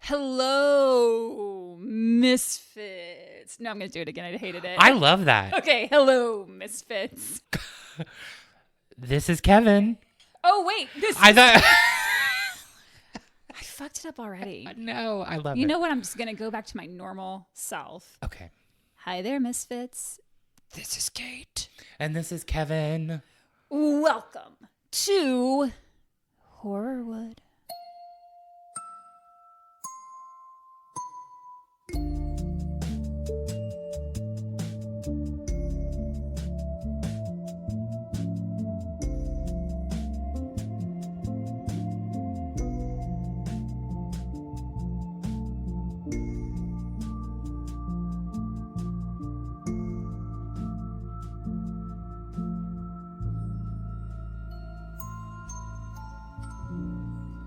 Hello, misfits. No, I'm going to do it again. I hated it. I love that. Okay, hello, misfits. This is Kevin. Oh, wait. I thought... I fucked it up already. No, I love it. You know what? I'm just going to go back to my normal self. Okay. Hi there, misfits. This is Kate. And this is Kevin. Welcome to Horrorwood.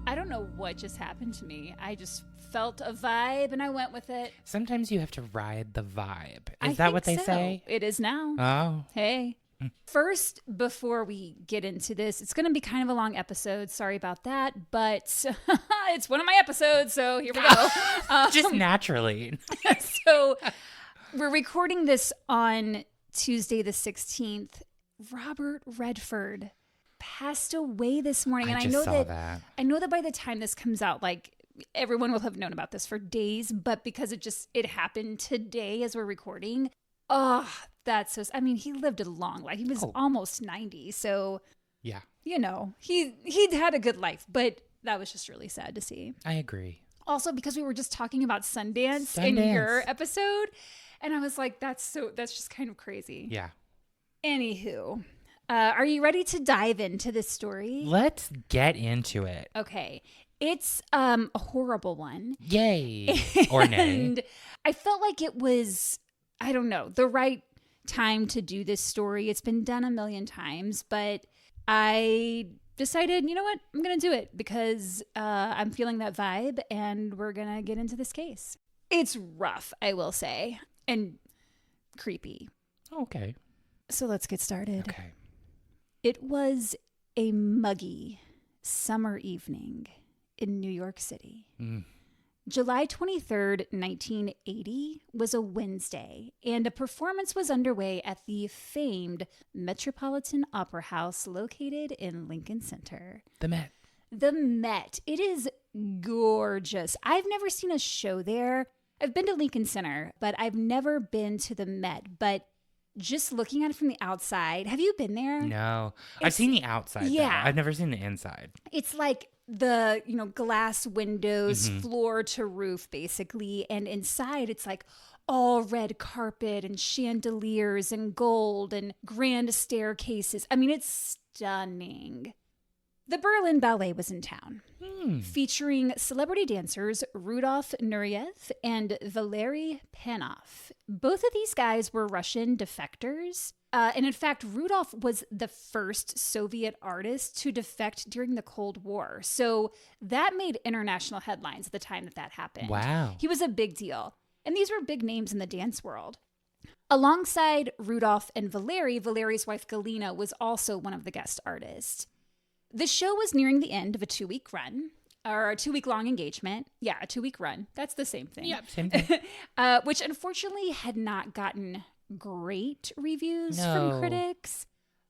I don't know what just happened to me. I just felt a vibe and I went with it. Sometimes you have to ride the vibe. I Is that think what they so. say? It is now. Oh. Hey. First, before we get into this, it's going to be kind of a long episode. Sorry about that, but it's one of my episodes, so here we go. Just naturally. So we're recording this on Tuesday the 16th. Robert Redford passed away this morning. I And just I saw know that. I know that by the time this comes out, like everyone will have known about this for days, but because it happened today as we're recording. Oh, that's so, I mean, he lived a long life. He was almost 90. So, Yeah. you know, he'd had a good life, but that was just really sad to see. I agree. Also, because we were just talking about Sundance in your episode, and I was like, that's just kind of crazy. Yeah. Anywho, are you ready to dive into this story? Let's get into it. Okay. It's a horrible one. Yay. Or nay. And I felt like it was, I don't know, the right time to do this story. It's been done a million times, but I decided, you know what? I'm going to do it because I'm feeling that vibe and we're going to get into this case. It's rough, I will say, and creepy. Okay. So let's get started. Okay. It was a muggy summer evening in New York City. July 23rd, 1980 was a Wednesday, and a performance was underway at the famed Metropolitan Opera House located in Lincoln Center. The Met. The Met. It is gorgeous. I've never seen a show there. I've been to Lincoln Center, but I've never been to the Met. But just looking at it from the outside, have you been there? No. I've seen the outside. Yeah. Though. I've never seen the inside. It's like the, glass windows, floor to roof, basically. And inside, it's like all red carpet and chandeliers and gold and grand staircases. I mean, it's stunning. The Berlin Ballet was in town, featuring celebrity dancers Rudolf Nureyev and Valery Panov. Both of these guys were Russian defectors. And in fact, Rudolf was the first Soviet artist to defect during the Cold War. So that made international headlines at the time that happened. Wow. He was a big deal. And these were big names in the dance world. Alongside Rudolf and Valery, Valery's wife Galina was also one of the guest artists. The show was nearing the end of a 2-week run, or a 2-week-long engagement. Yeah, a 2-week run. That's the same thing. Yep, same thing. Which unfortunately had not gotten great reviews from critics.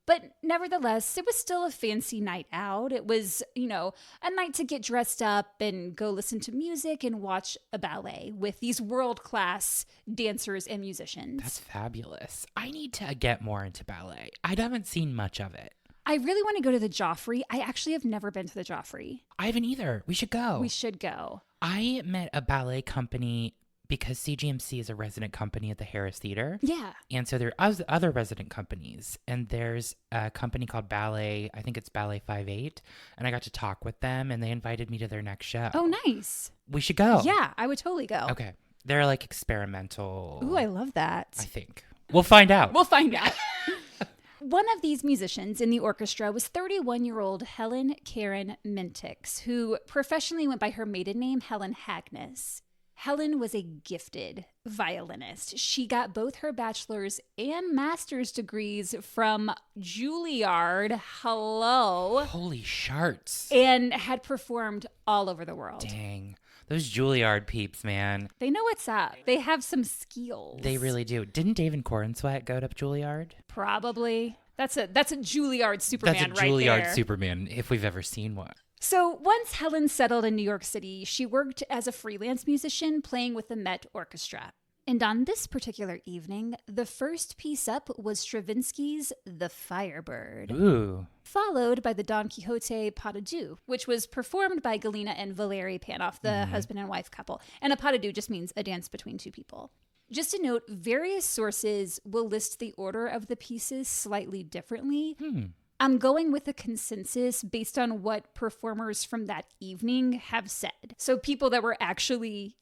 But nevertheless, it was still a fancy night out. It was, a night to get dressed up and go listen to music and watch a ballet with these world-class dancers and musicians. That's fabulous. I need to get more into ballet. I haven't seen much of it. I really want to go to the Joffrey. I actually have never been to the Joffrey. I haven't either. We should go. We should go. I met a ballet company because CGMC is a resident company at the Harris Theater. Yeah. And so there are other resident companies. And there's a company called Ballet, I think it's Ballet 58. And I got to talk with them and they invited me to their next show. Oh, nice. We should go. Yeah, I would totally go. Okay. They're like experimental. Ooh, I love that. I think. We'll find out. We'll find out. One of these musicians in the orchestra was 31-year-old Helen Karen Mintiks, who professionally went by her maiden name, Helen Hagnes. Helen was a gifted violinist. She got both her bachelor's and master's degrees from Juilliard. Hello. Holy sharts. And had performed all over the world. Dang. Those Juilliard peeps, man. They know what's up. They have some skills. They really do. Didn't David Cornsweet go to Juilliard? Probably. That's a Juilliard Superman right there. That's a Juilliard Superman, if we've ever seen one. So once Helen settled in New York City, she worked as a freelance musician playing with the Met Orchestra. And on this particular evening, the first piece up was Stravinsky's The Firebird. Ooh. Followed by the Don Quixote Pas de Deux, which was performed by Galina and Valery Panoff, the husband and wife couple. And a pas de deux just means a dance between two people. Just to note, various sources will list the order of the pieces slightly differently. I'm going with a consensus based on what performers from that evening have said. So people that were actually,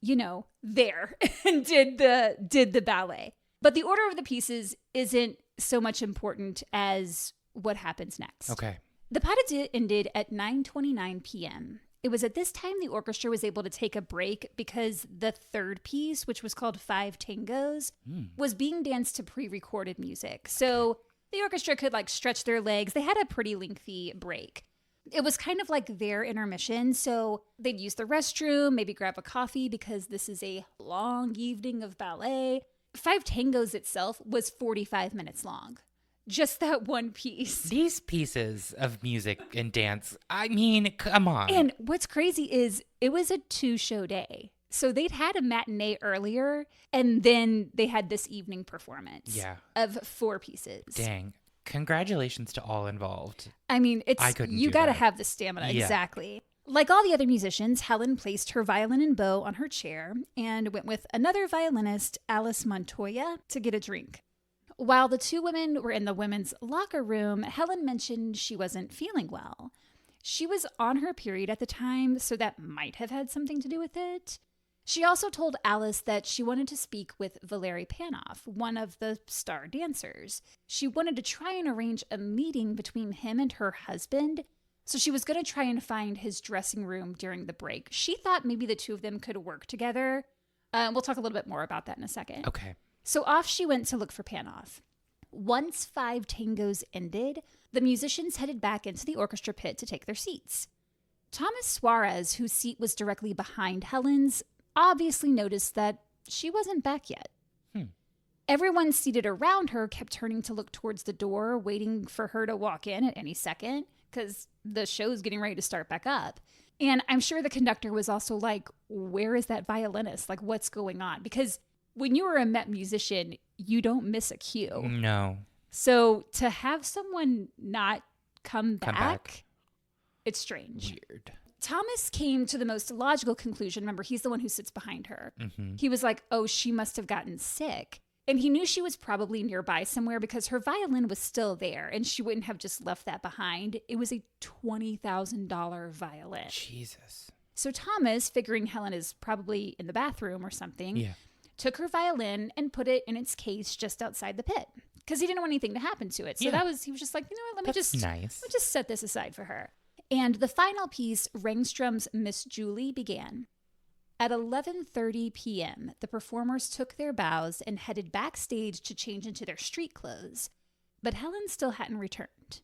there and did the ballet. But the order of the pieces isn't so much important as what happens next. Okay. The pas de deux ended at 9:29 p.m. It was at this time the orchestra was able to take a break because the third piece, which was called Five Tangos, was being danced to pre-recorded music. So the orchestra could stretch their legs. They had a pretty lengthy break. It was kind of like their intermission. So they'd use the restroom, maybe grab a coffee because this is a long evening of ballet. Five Tangos itself was 45 minutes long. Just that one piece. These pieces of music and dance, I mean, come on. And what's crazy is it was a 2-show day. So they'd had a matinee earlier, and then they had this evening performance of 4 pieces. Dang. Congratulations to all involved. I mean, you got to that. have the stamina. Yeah. Exactly. Like all the other musicians, Helen placed her violin and bow on her chair and went with another violinist, Alice Montoya, to get a drink. While the 2 women were in the women's locker room, Helen mentioned she wasn't feeling well. She was on her period at the time, so that might have had something to do with it. She also told Alice that she wanted to speak with Valery Panoff, one of the star dancers. She wanted to try and arrange a meeting between him and her husband, so she was going to try and find his dressing room during the break. She thought maybe the 2 of them could work together. We'll talk a little bit more about that in a second. Okay. So off she went to look for Panoff. Once Five Tangos ended, the musicians headed back into the orchestra pit to take their seats. Thomas Suarez, whose seat was directly behind Helen's, obviously noticed that she wasn't back yet. Everyone seated around her kept turning to look towards the door, waiting for her to walk in at any second, because the show's getting ready to start back up. And I'm sure the conductor was also like, where is that violinist? Like, what's going on? Because when you are a Met musician, you don't miss a cue. No. So to have someone not come back, it's strange. Weird. Thomas came to the most logical conclusion. Remember, he's the one who sits behind her. Mm-hmm. He was like, oh, she must have gotten sick. And he knew she was probably nearby somewhere because her violin was still there and she wouldn't have just left that behind. It was a $20,000 violin. Jesus. So Thomas, figuring Helen is probably in the bathroom or something, took her violin and put it in its case just outside the pit because he didn't want anything to happen to it. So he was just like, you know what, let me just set this aside for her. And the final piece, Rangstrom's Miss Julie, began. At 11:30 p.m., the performers took their bows and headed backstage to change into their street clothes. But Helen still hadn't returned.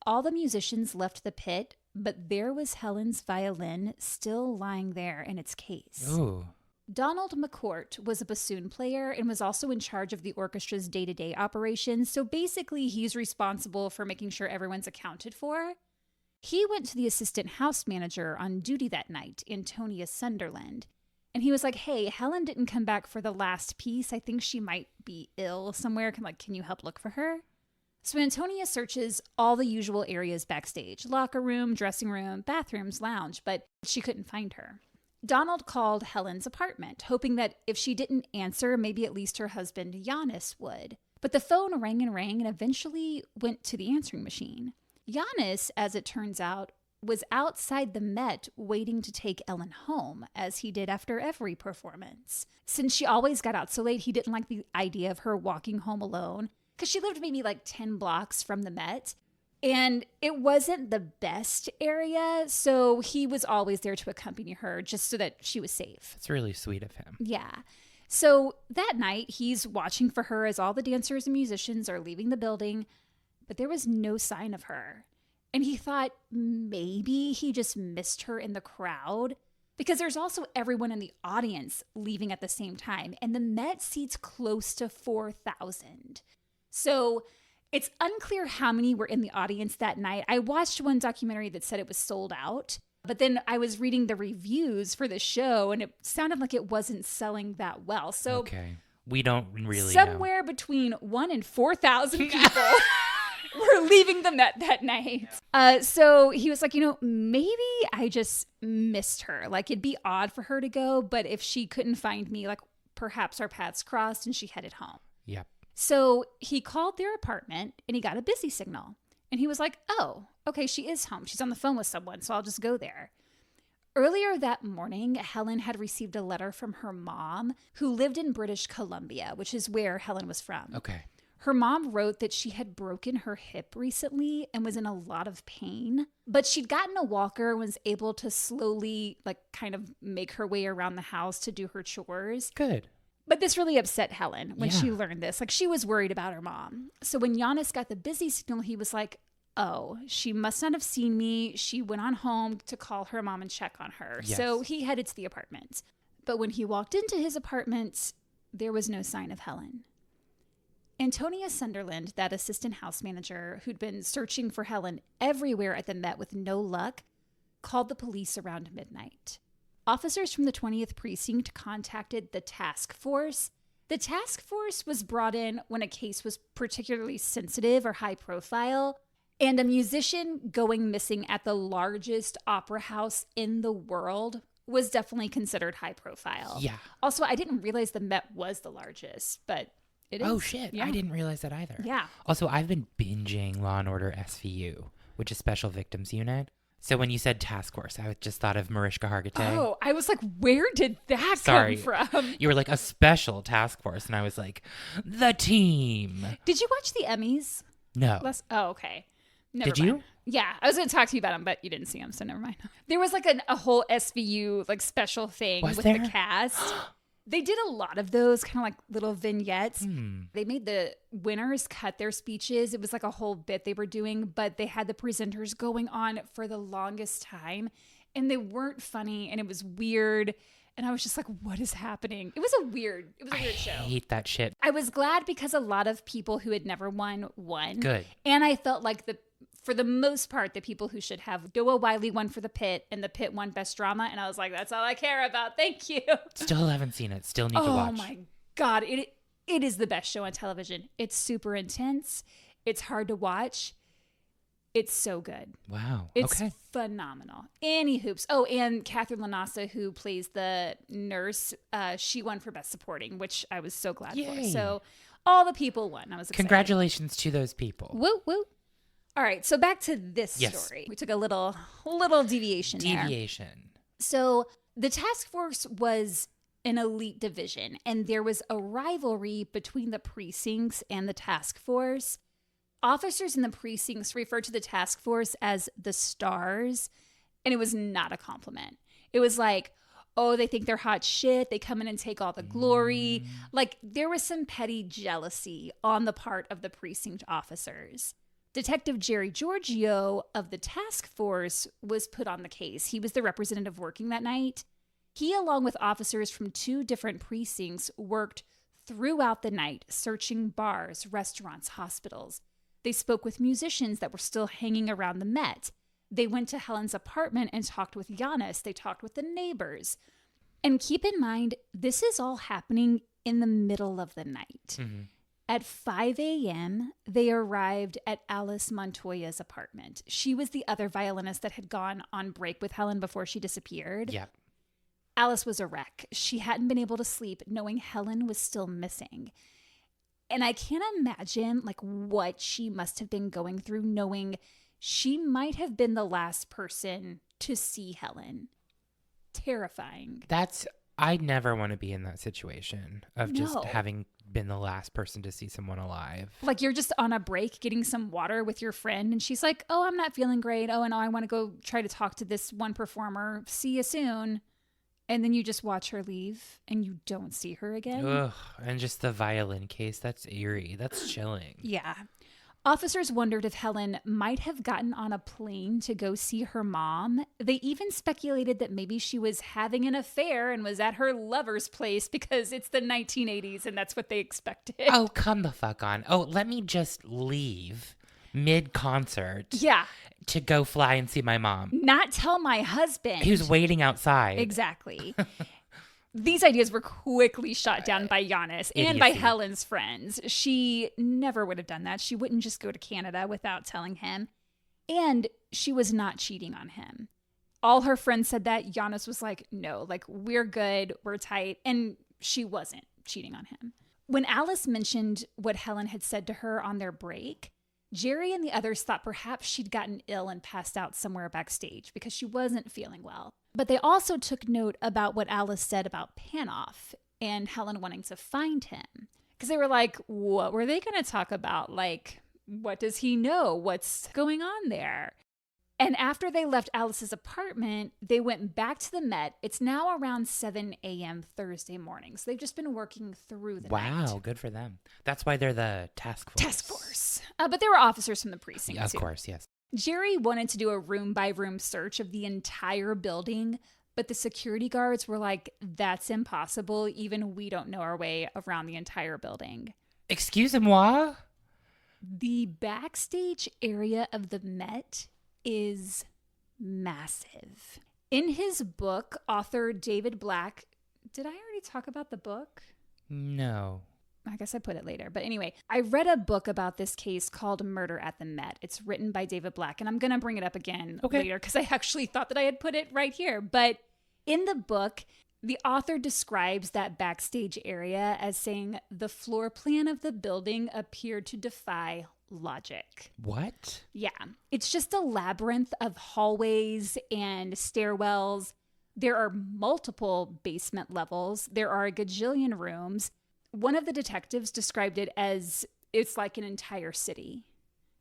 All the musicians left the pit, but there was Helen's violin still lying there in its case. Ooh. Donald McCourt was a bassoon player and was also in charge of the orchestra's day-to-day operations, so basically he's responsible for making sure everyone's accounted for. He went to the assistant house manager on duty that night, Antonia Sunderland, and he was like, hey, Helen didn't come back for the last piece. I think she might be ill somewhere. Can you help look for her? So Antonia searches all the usual areas backstage, locker room, dressing room, bathrooms, lounge, but she couldn't find her. Donald called Helen's apartment, hoping that if she didn't answer, maybe at least her husband, Giannis, would. But the phone rang and eventually went to the answering machine. Giannis, as it turns out, was outside the Met waiting to take Ellen home, as he did after every performance. Since she always got out so late, he didn't like the idea of her walking home alone, because she lived maybe 10 blocks from the Met. And it wasn't the best area, so he was always there to accompany her just so that she was safe. It's really sweet of him. Yeah. So that night, he's watching for her as all the dancers and musicians are leaving the building, but there was no sign of her. And he thought maybe he just missed her in the crowd. because there's also everyone in the audience leaving at the same time, and the Met seats close to 4,000. So it's unclear how many were in the audience that night. I watched one documentary that said it was sold out, but then I was reading the reviews for the show, and it sounded like it wasn't selling that well. So okay, we don't really somewhere between 1,000 and 4,000 people were leaving the Met that night. So he was like, maybe I just missed her. Like, it'd be odd for her to go, but if she couldn't find me, like, perhaps our paths crossed and she headed home. Yep. So he called their apartment and he got a busy signal. And he was like, oh, okay, she is home. She's on the phone with someone, so I'll just go there. Earlier that morning, Helen had received a letter from her mom, who lived in British Columbia, which is where Helen was from. Okay. Her mom wrote that she had broken her hip recently and was in a lot of pain, but she'd gotten a walker and was able to slowly, like, kind of make her way around the house to do her chores. Good. But this really upset Helen when she learned this. Like, she was worried about her mom. So when Giannis got the busy signal, he was like, oh, she must not have seen me. She went on home to call her mom and check on her. Yes. So he headed to the apartment. But when he walked into his apartment, there was no sign of Helen. Antonia Sunderland, that assistant house manager who'd been searching for Helen everywhere at the Met with no luck, called the police around midnight. Officers from the 20th Precinct contacted the task force. The task force was brought in when a case was particularly sensitive or high profile, and a musician going missing at the largest opera house in the world was definitely considered high profile. Yeah. Also, I didn't realize the Met was the largest, but it is. Oh, shit. Yeah. I didn't realize that either. Yeah. Also, I've been binging Law & Order SVU, which is Special Victims Unit. So when you said task force, I just thought of Mariska Hargitay. Oh, I was like, where did that Sorry. come from? You were like, a special task force. And I was like, the team. Did you watch the Emmys? No. Oh, okay. Never Did mind. you? Yeah, I was going to talk to you about them, but you didn't see them, so never mind. There was like a whole SVU like special thing with the cast. They did a lot of those kind of like little vignettes. They made the winners cut their speeches. It was like a whole bit they were doing, but they had the presenters going on for the longest time, and they weren't funny, and it was weird. And I was just like, what is happening? It was a weird show. I hate that shit. I was glad because a lot of people who had never won. Good. And I felt like for the most part, the people who should have. Noah Wiley won for The Pit, and The Pit won Best Drama. And I was like, that's all I care about. Thank you. Still haven't seen it. Still need to watch. Oh my God. It is the best show on television. It's super intense. It's hard to watch. It's so good. Wow. It's okay. phenomenal. Annie hoops. Oh, and Catherine Lanassa, who plays the nurse, she won for Best Supporting, which I was so glad for. So all the people won. I was excited. Congratulations to those people. Woo, woo. All right, so back to this story. We took a little deviation there. So the task force was an elite division, and there was a rivalry between the precincts and the task force. Officers in the precincts referred to the task force as the stars, and it was not a compliment. It was like, oh, they think they're hot shit. They come in and take all the glory. Like, there was some petty jealousy on the part of the precinct officers. Detective Jerry Giorgio of the task force was put on the case. He was the representative working that night. He, along with officers from 2 different precincts, worked throughout the night, searching bars, restaurants, hospitals. They spoke with musicians that were still hanging around the Met. They went to Helen's apartment and talked with Giannis. They talked with the neighbors. And keep in mind, this is all happening in the middle of the night. Mm-hmm. At 5 a.m., they arrived at Alice Montoya's apartment. She was the other violinist that had gone on break with Helen before she disappeared. Yep. Alice was a wreck. She hadn't been able to sleep knowing Helen was still missing. And I can't imagine like what she must have been going through knowing she might have been the last person to see Helen. Terrifying. I never want to be in that situation of just having been the last person to see someone alive. Like you're just on a break getting some water with your friend and she's like, oh, I'm not feeling great. Oh, and I want to go try to talk to this one performer. See you soon. And then you just watch her leave and you don't see her again. Ugh. And just the violin case, that's eerie. That's chilling. Yeah. Officers wondered if Helen might have gotten on a plane to go see her mom. They even speculated that maybe she was having an affair and was at her lover's place because it's the 1980s and that's what they expected. Oh, come the fuck on. Oh, let me just leave mid-concert. Yeah. To go fly and see my mom. Not tell my husband. He was waiting outside. Exactly. These ideas were quickly shot down by Giannis and by Helen's friends. She never would have done that. She wouldn't just go to Canada without telling him. And she was not cheating on him. All her friends said that. Giannis was like, no, like, we're good, we're tight. And she wasn't cheating on him. When Alice mentioned what Helen had said to her on their break, Jerry and the others thought perhaps she'd gotten ill and passed out somewhere backstage because she wasn't feeling well. But they also took note about what Alice said about Panoff and Helen wanting to find him. Because they were like, what were they going to talk about? Like, what does he know? What's going on there? And after they left Alice's apartment, they went back to the Met. It's now around 7 a.m. Thursday morning. So they've just been working through the night. Wow, good for them. That's why they're the task force. Task force. But there were officers from the precinct, Of too. course, yes. Jerry wanted to do a room-by-room search of the entire building, but the security guards were like, that's impossible. Even we don't know our way around the entire building. Excusez-moi? The backstage area of the Met is massive. In his book, author David Black, did I already talk about the book? No. I guess I put it later. But anyway, I read a book about this case called Murder at the Met. It's written by David Black, and I'm going to bring it up again later because I actually thought that I had put it right here. But in the book, the author describes that backstage area as saying the floor plan of the building appeared to defy logic. What? Yeah. It's just a labyrinth of hallways and stairwells. There are multiple basement levels. There are a gajillion rooms. One of the detectives described it as it's like an entire city.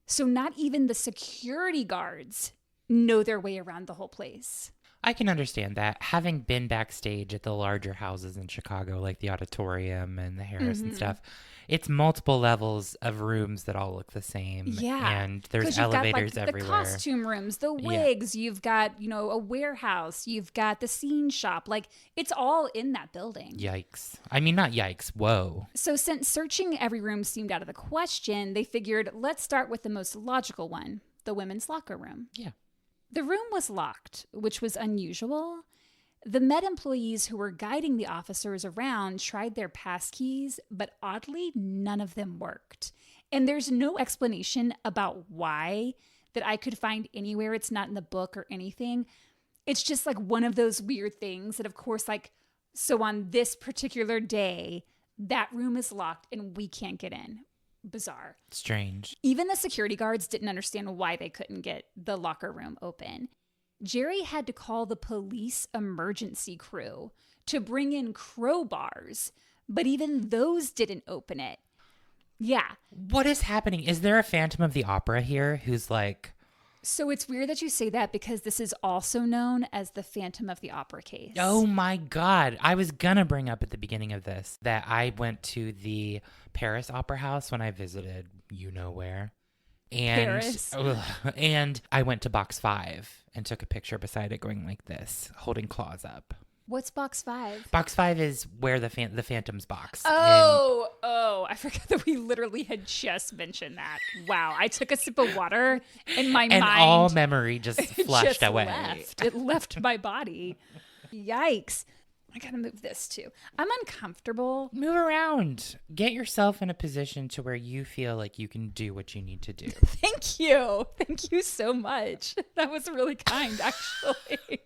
So not even the security guards know their way around the whole place. I can understand that. Having been backstage at the larger houses in Chicago, like the Auditorium and the Harris and stuff, it's multiple levels of rooms that all look the same. Yeah. And there's elevators got, like, everywhere. The costume rooms, the wigs, you've got, a warehouse, you've got the scene shop. Like, it's all in that building. Yikes. I mean, not yikes. Whoa. So since searching every room seemed out of the question, they figured, let's start with the most logical one, the women's locker room. Yeah. The room was locked, which was unusual. The Met employees who were guiding the officers around tried their passkeys, but oddly, none of them worked. And there's no explanation about why that I could find anywhere. It's not in the book or anything. It's just like one of those weird things that, of course, like, so on this particular day, that room is locked and we can't get in. Bizarre. Strange. Even the security guards didn't understand why they couldn't get the locker room open. Jerry had to call the police emergency crew to bring in crowbars, but even those didn't open it. Yeah. What is happening? Is there a Phantom of the Opera here who's like... So it's weird that you say that because this is also known as the Phantom of the Opera case. Oh my God. I was gonna bring up at the beginning of this that I went to the Paris Opera House when I visited you-know-where. Paris. And I went to box 5 and took a picture beside it going like this, holding claws up. What's box 5? Box 5 is where the Phantom's box. Oh, I forgot that we literally had just mentioned that. Wow, I took a sip of water and my and mind... all memory just flushed away. It left my body. Yikes. I gotta move this too. I'm uncomfortable. Move around. Get yourself in a position to where you feel like you can do what you need to do. Thank you. Thank you so much. That was really kind, actually.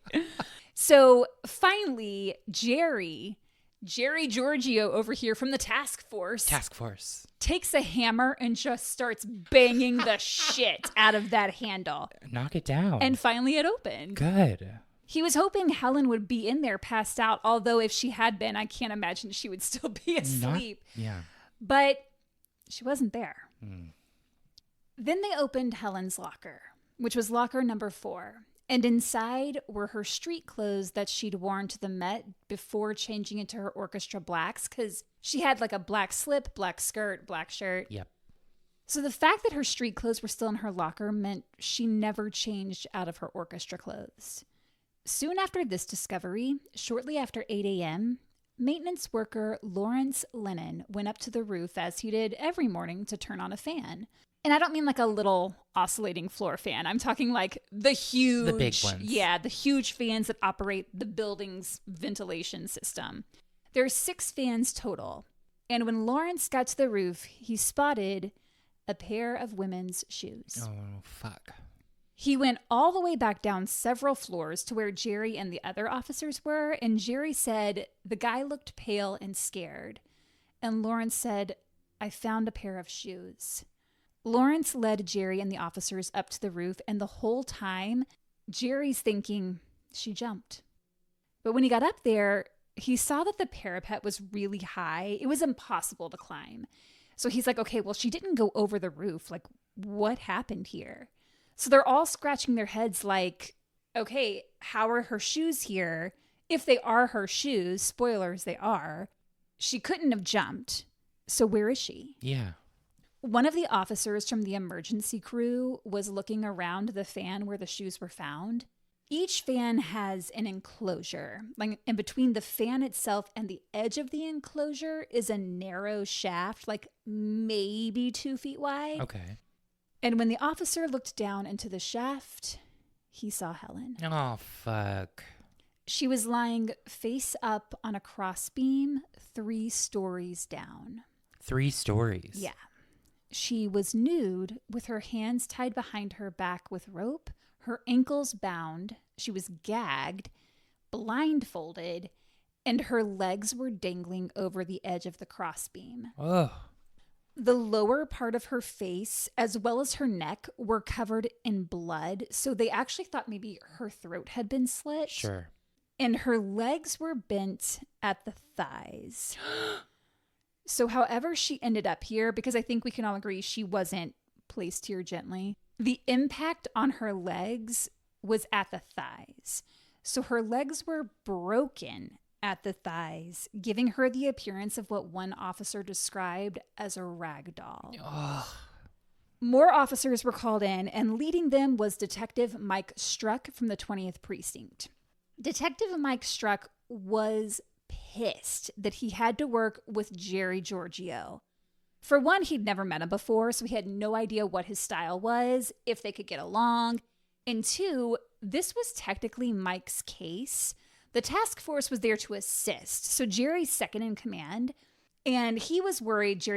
So finally, Jerry Giorgio over here from the task force takes a hammer and just starts banging the shit out of that handle. Knock it down. And finally it opened. Good. He was hoping Helen would be in there passed out, although if she had been, I can't imagine she would still be asleep. Yeah. But she wasn't there. Then they opened Helen's locker, which was locker number 4. And inside were her street clothes that she'd worn to the Met before changing into her orchestra blacks, because she had like a black slip, black skirt, black shirt. Yep. So the fact that her street clothes were still in her locker meant she never changed out of her orchestra clothes. Soon after this discovery, shortly after 8 a.m., maintenance worker Lawrence Lennon went up to the roof as he did every morning to turn on a fan. And I don't mean like a little oscillating floor fan. I'm talking like the big ones. Yeah, the huge fans that operate the building's ventilation system. There are 6 fans total. And when Lawrence got to the roof, he spotted a pair of women's shoes. Oh, fuck. He went all the way back down several floors to where Jerry and the other officers were, and Jerry said the guy looked pale and scared. And Lawrence said, "I found a pair of shoes." Lawrence led Jerry and the officers up to the roof, and the whole time, Jerry's thinking, she jumped. But when he got up there, he saw that the parapet was really high. It was impossible to climb. So he's like, okay, well, she didn't go over the roof. Like, what happened here? So they're all scratching their heads like, okay, how are her shoes here? If they are her shoes, spoilers, they are. She couldn't have jumped. So where is she? Yeah. One of the officers from the emergency crew was looking around the fan where the shoes were found. Each fan has an enclosure. Like, and between the fan itself and the edge of the enclosure is a narrow shaft, like maybe 2 feet wide. Okay. And when the officer looked down into the shaft, he saw Helen. Oh, fuck. She was lying face up on a crossbeam 3 stories down. 3 stories? Yeah. She was nude with her hands tied behind her back with rope, her ankles bound. She was gagged, blindfolded, and her legs were dangling over the edge of the crossbeam. Ugh. The lower part of her face, as well as her neck, were covered in blood, so they actually thought maybe her throat had been slit. Sure. And her legs were bent at the thighs. So however she ended up here, because I think we can all agree she wasn't placed here gently, the impact on her legs was at the thighs. So her legs were broken at the thighs, giving her the appearance of what one officer described as a rag doll. Ugh. More officers were called in, and leading them was Detective Mike Struck from the 20th Precinct. Detective Mike Struck was pissed that he had to work with Jerry Giorgio. For one, he'd never met him before, so he had no idea what his style was, if they could get along. And 2, this was technically Mike's case. The task force was there to assist, so Jerry's second in command, and he was worried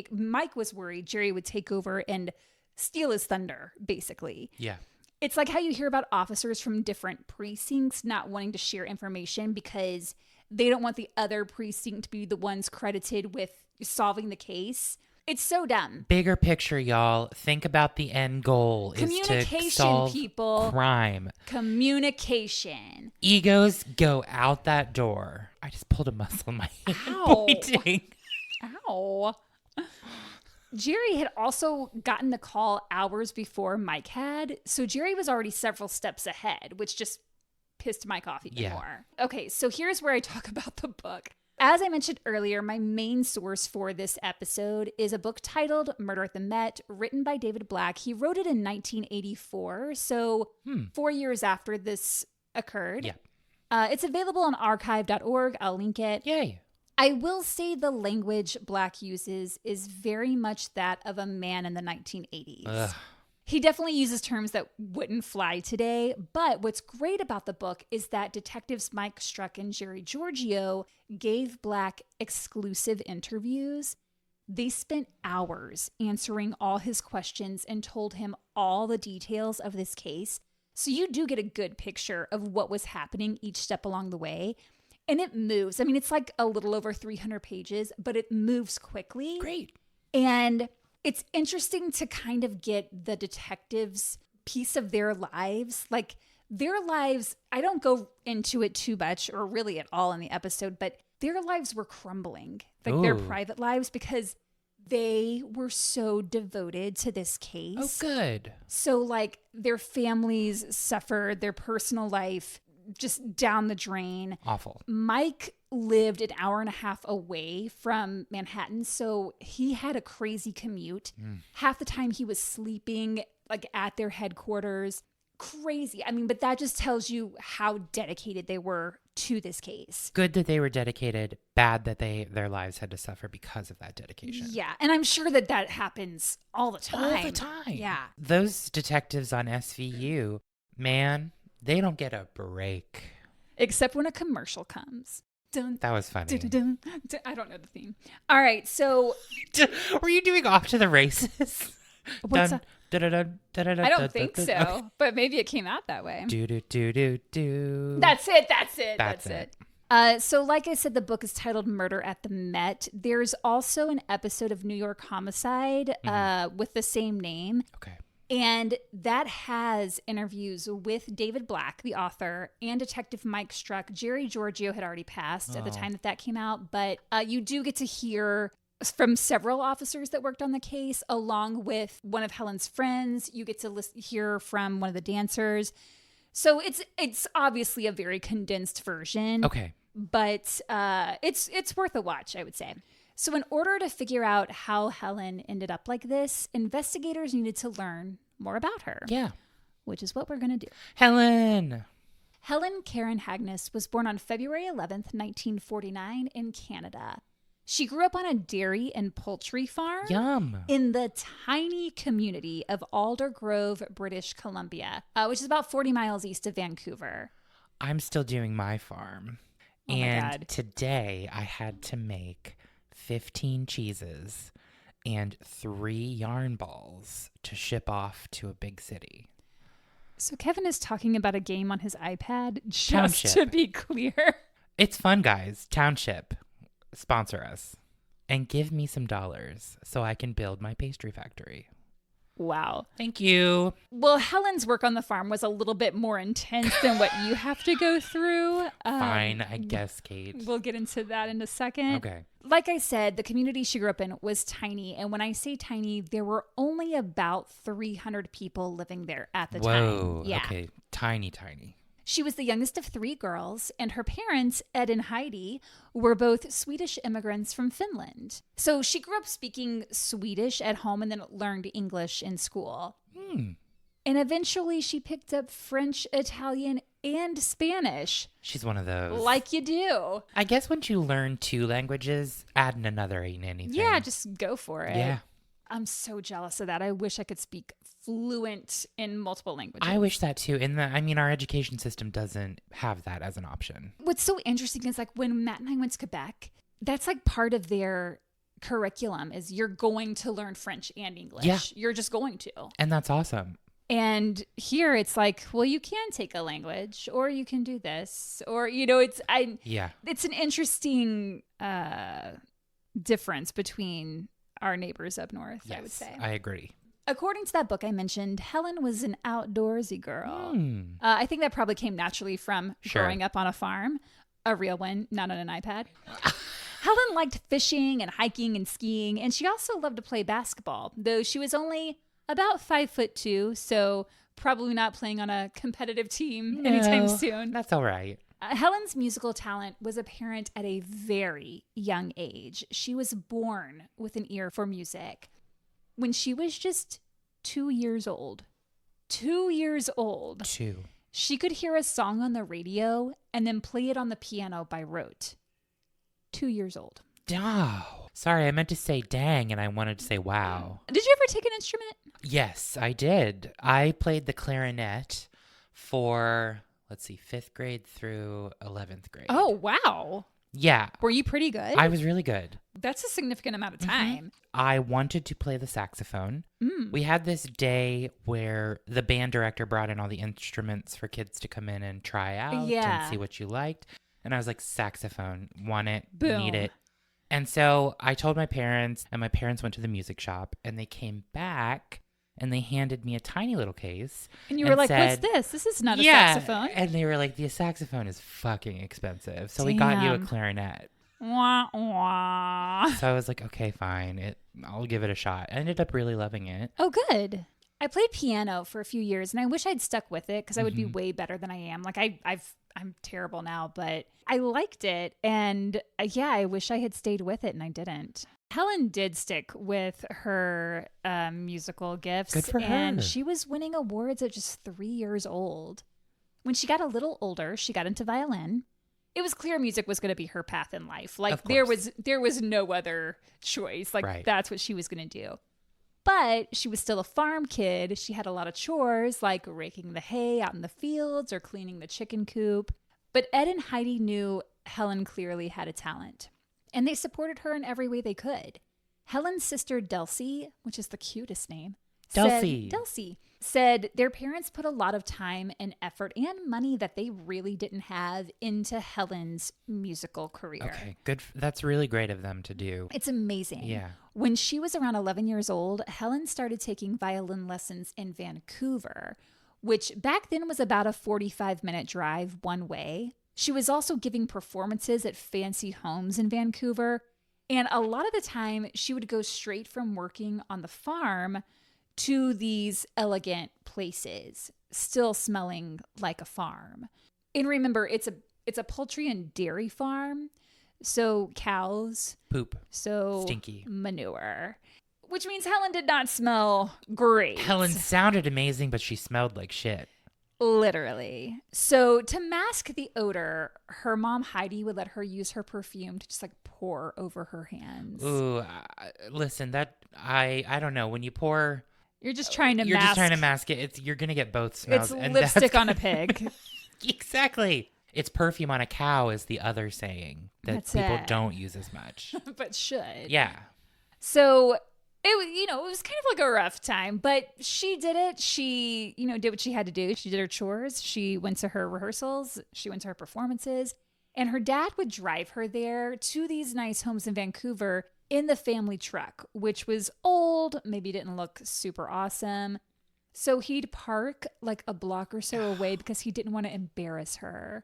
Mike was worried Jerry would take over and steal his thunder, basically. Yeah. It's like how you hear about officers from different precincts not wanting to share information because they don't want the other precinct to be the ones credited with solving the case. It's so dumb. Bigger picture, y'all. Think about the end goal is to solve people. Crime. Communication. Egos go out that door. I just pulled a muscle in my hand. Ow. Pointing. Ow. Jerry had also gotten the call hours before Mike had, so Jerry was already several steps ahead, which just pissed Mike off even more. Okay, so here's where I talk about the book. As I mentioned earlier, my main source for this episode is a book titled Murder at the Met, written by David Black. He wrote it in 1984, so 4 years after this occurred. Yeah. It's available on archive.org. I'll link it. Yay. I will say the language Black uses is very much that of a man in the 1980s. Ugh. He definitely uses terms that wouldn't fly today, but what's great about the book is that detectives Mike Struck and Jerry Giorgio gave Black exclusive interviews. They spent hours answering all his questions and told him all the details of this case. So you do get a good picture of what was happening each step along the way. And it moves. I mean, it's like a little over 300 pages, but it moves quickly. Great. And it's interesting to kind of get the detectives' piece of their lives. Like their lives, I don't go into it too much or really at all in the episode, but their lives were crumbling, like their private lives, because they were so devoted to this case. Oh, good. So like their families suffered, their personal life just down the drain. Awful. Mike lived an hour and a half away from Manhattan, so he had a crazy commute. Half the time he was sleeping like at their headquarters. Crazy. I mean, but that just tells you how dedicated they were to this case. Good that they were dedicated, bad that their lives had to suffer because of that dedication. Yeah, and I'm sure that happens all the time. All the time. Yeah. Those detectives on SVU, man, they don't get a break. Except when a commercial comes. Dun, That was funny. dun, dun, dun. I don't know the theme. All right, so... Were you doing Off to the Races? What's Dun, that? da-da-da, I don't think so, okay. but maybe it came out that way. Do. That's it. So like I said, the book is titled Murder at the Met. There's also an episode of New York Homicide with the same name. Okay. And that has interviews with David Black, the author, and Detective Mike Struck. Jerry Giorgio had already passed at the time that came out, but you do get to hear from several officers that worked on the case, along with one of Helen's friends. You get to hear from one of the dancers. So it's obviously a very condensed version. Okay. But it's worth a watch, I would say. So in order to figure out how Helen ended up like this, investigators needed to learn more about her. Yeah. Which is what we're going to do. Helen Karen Hagnes was born on February 11th, 1949 in Canada. She grew up on a dairy and poultry farm. Yum. In the tiny community of Alder Grove, British Columbia, which is about 40 miles east of Vancouver. I'm still doing my farm. Oh my God. Today I had to make 15 cheeses and 3 yarn balls to ship off to a big city. So Kevin is talking about a game on his iPad, just Township. to be clear. It's fun, guys. Township. Sponsor us and give me some dollars so I can build my pastry factory. Wow. Thank you. Well, Helen's work on the farm was a little bit more intense than what you have to go through. Fine, I guess, Kate. We'll get into that in a second. Okay. Like I said, the community she grew up in was tiny. And when I say tiny, there were only about 300 people living there at the time. Whoa. Yeah. Okay. Tiny. She was the youngest of 3 girls, and her parents, Ed and Heidi, were both Swedish immigrants from Finland. So she grew up speaking Swedish at home and then learned English in school. And eventually she picked up French, Italian, and Spanish. She's one of those. Like you do. I guess once you learn 2 languages, adding another ain't anything. Yeah, just go for it. Yeah. I'm so jealous of that. I wish I could speak fluent in multiple languages. I wish that too. Our education system doesn't have that as an option. What's so interesting is like when Matt and I went to Quebec, that's like part of their curriculum is you're going to learn French and English. Yeah. You're just going to. And that's awesome. And here it's like, well, you can take a language or you can do this or, it's an interesting difference between our neighbors up north, Yes, I would say. I agree. According to that book I mentioned, Helen was an outdoorsy girl. I think that probably came naturally from growing up on a farm, a real one, not on an iPad. Helen liked fishing and hiking and skiing, and she also loved to play basketball, though she was only about 5'2", so probably not playing on a competitive team anytime soon. That's all right. Helen's musical talent was apparent at a very young age. She was born with an ear for music. When she was just 2 years old, she could hear a song on the radio and then play it on the piano by rote. 2 years old. Oh, sorry, I meant to say dang and I wanted to say wow. Did you ever take an instrument? Yes, I did. I played the clarinet for, 5th grade through 11th grade. Oh, wow. Yeah. Were you pretty good? I was really good. That's a significant amount of time. I wanted to play the saxophone. We had this day where the band director brought in all the instruments for kids to come in and try out and see what you liked. And I was like, saxophone, want it, Boom. need it. And so I told my parents, and my parents went to the music shop, and they came back, and they handed me a tiny little case. And you were like, said, what's this? This is not a saxophone. And they were like, the saxophone is fucking expensive. So we got you a clarinet. Wah, wah. So I was like, okay, fine. I'll give it a shot. I ended up really loving it. Oh, good. I played piano for a few years, and I wish I'd stuck with it because I would be way better than I am. Like I'm terrible now, but I liked it. And yeah, I wish I had stayed with it and I didn't. Helen did stick with her musical gifts. Good for her. And she was winning awards at just 3 years old. When she got a little older, she got into violin. It was clear music was going to be her path in life. Like there was no other choice. Like that's what she was going to do. But she was still a farm kid. She had a lot of chores like raking the hay out in the fields or cleaning the chicken coop. But Ed and Heidi knew Helen clearly had a talent. And they supported her in every way they could. Helen's sister Delcy, which is the cutest name, said their parents put a lot of time and effort and money that they really didn't have into Helen's musical career. Okay, good. That's really great of them to do. It's amazing. Yeah. When she was around 11 years old, Helen started taking violin lessons in Vancouver, which back then was about a 45-minute drive one way. She was also giving performances at fancy homes in Vancouver. And a lot of the time, she would go straight from working on the farm to these elegant places, still smelling like a farm. And remember, it's a poultry and dairy farm, so cows poop, so stinky manure, which means Helen did not smell great. Helen sounded amazing, but she smelled like shit. Literally. So to mask the odor, her mom Heidi would let her use her perfume to just like pour over her hands. Ooh, listen, that I don't know. When you pour, you're just trying to mask it. You're gonna get both smells. It's lipstick on a pig. Exactly. It's perfume on a cow is the other saying that people don't use as much, but should. Yeah. So it was kind of like a rough time, but she did it. She, did what she had to do. She did her chores. She went to her rehearsals. She went to her performances. And her dad would drive her there to these nice homes in Vancouver in the family truck, which was old, maybe didn't look super awesome. So he'd park like a block or so away because he didn't want to embarrass her.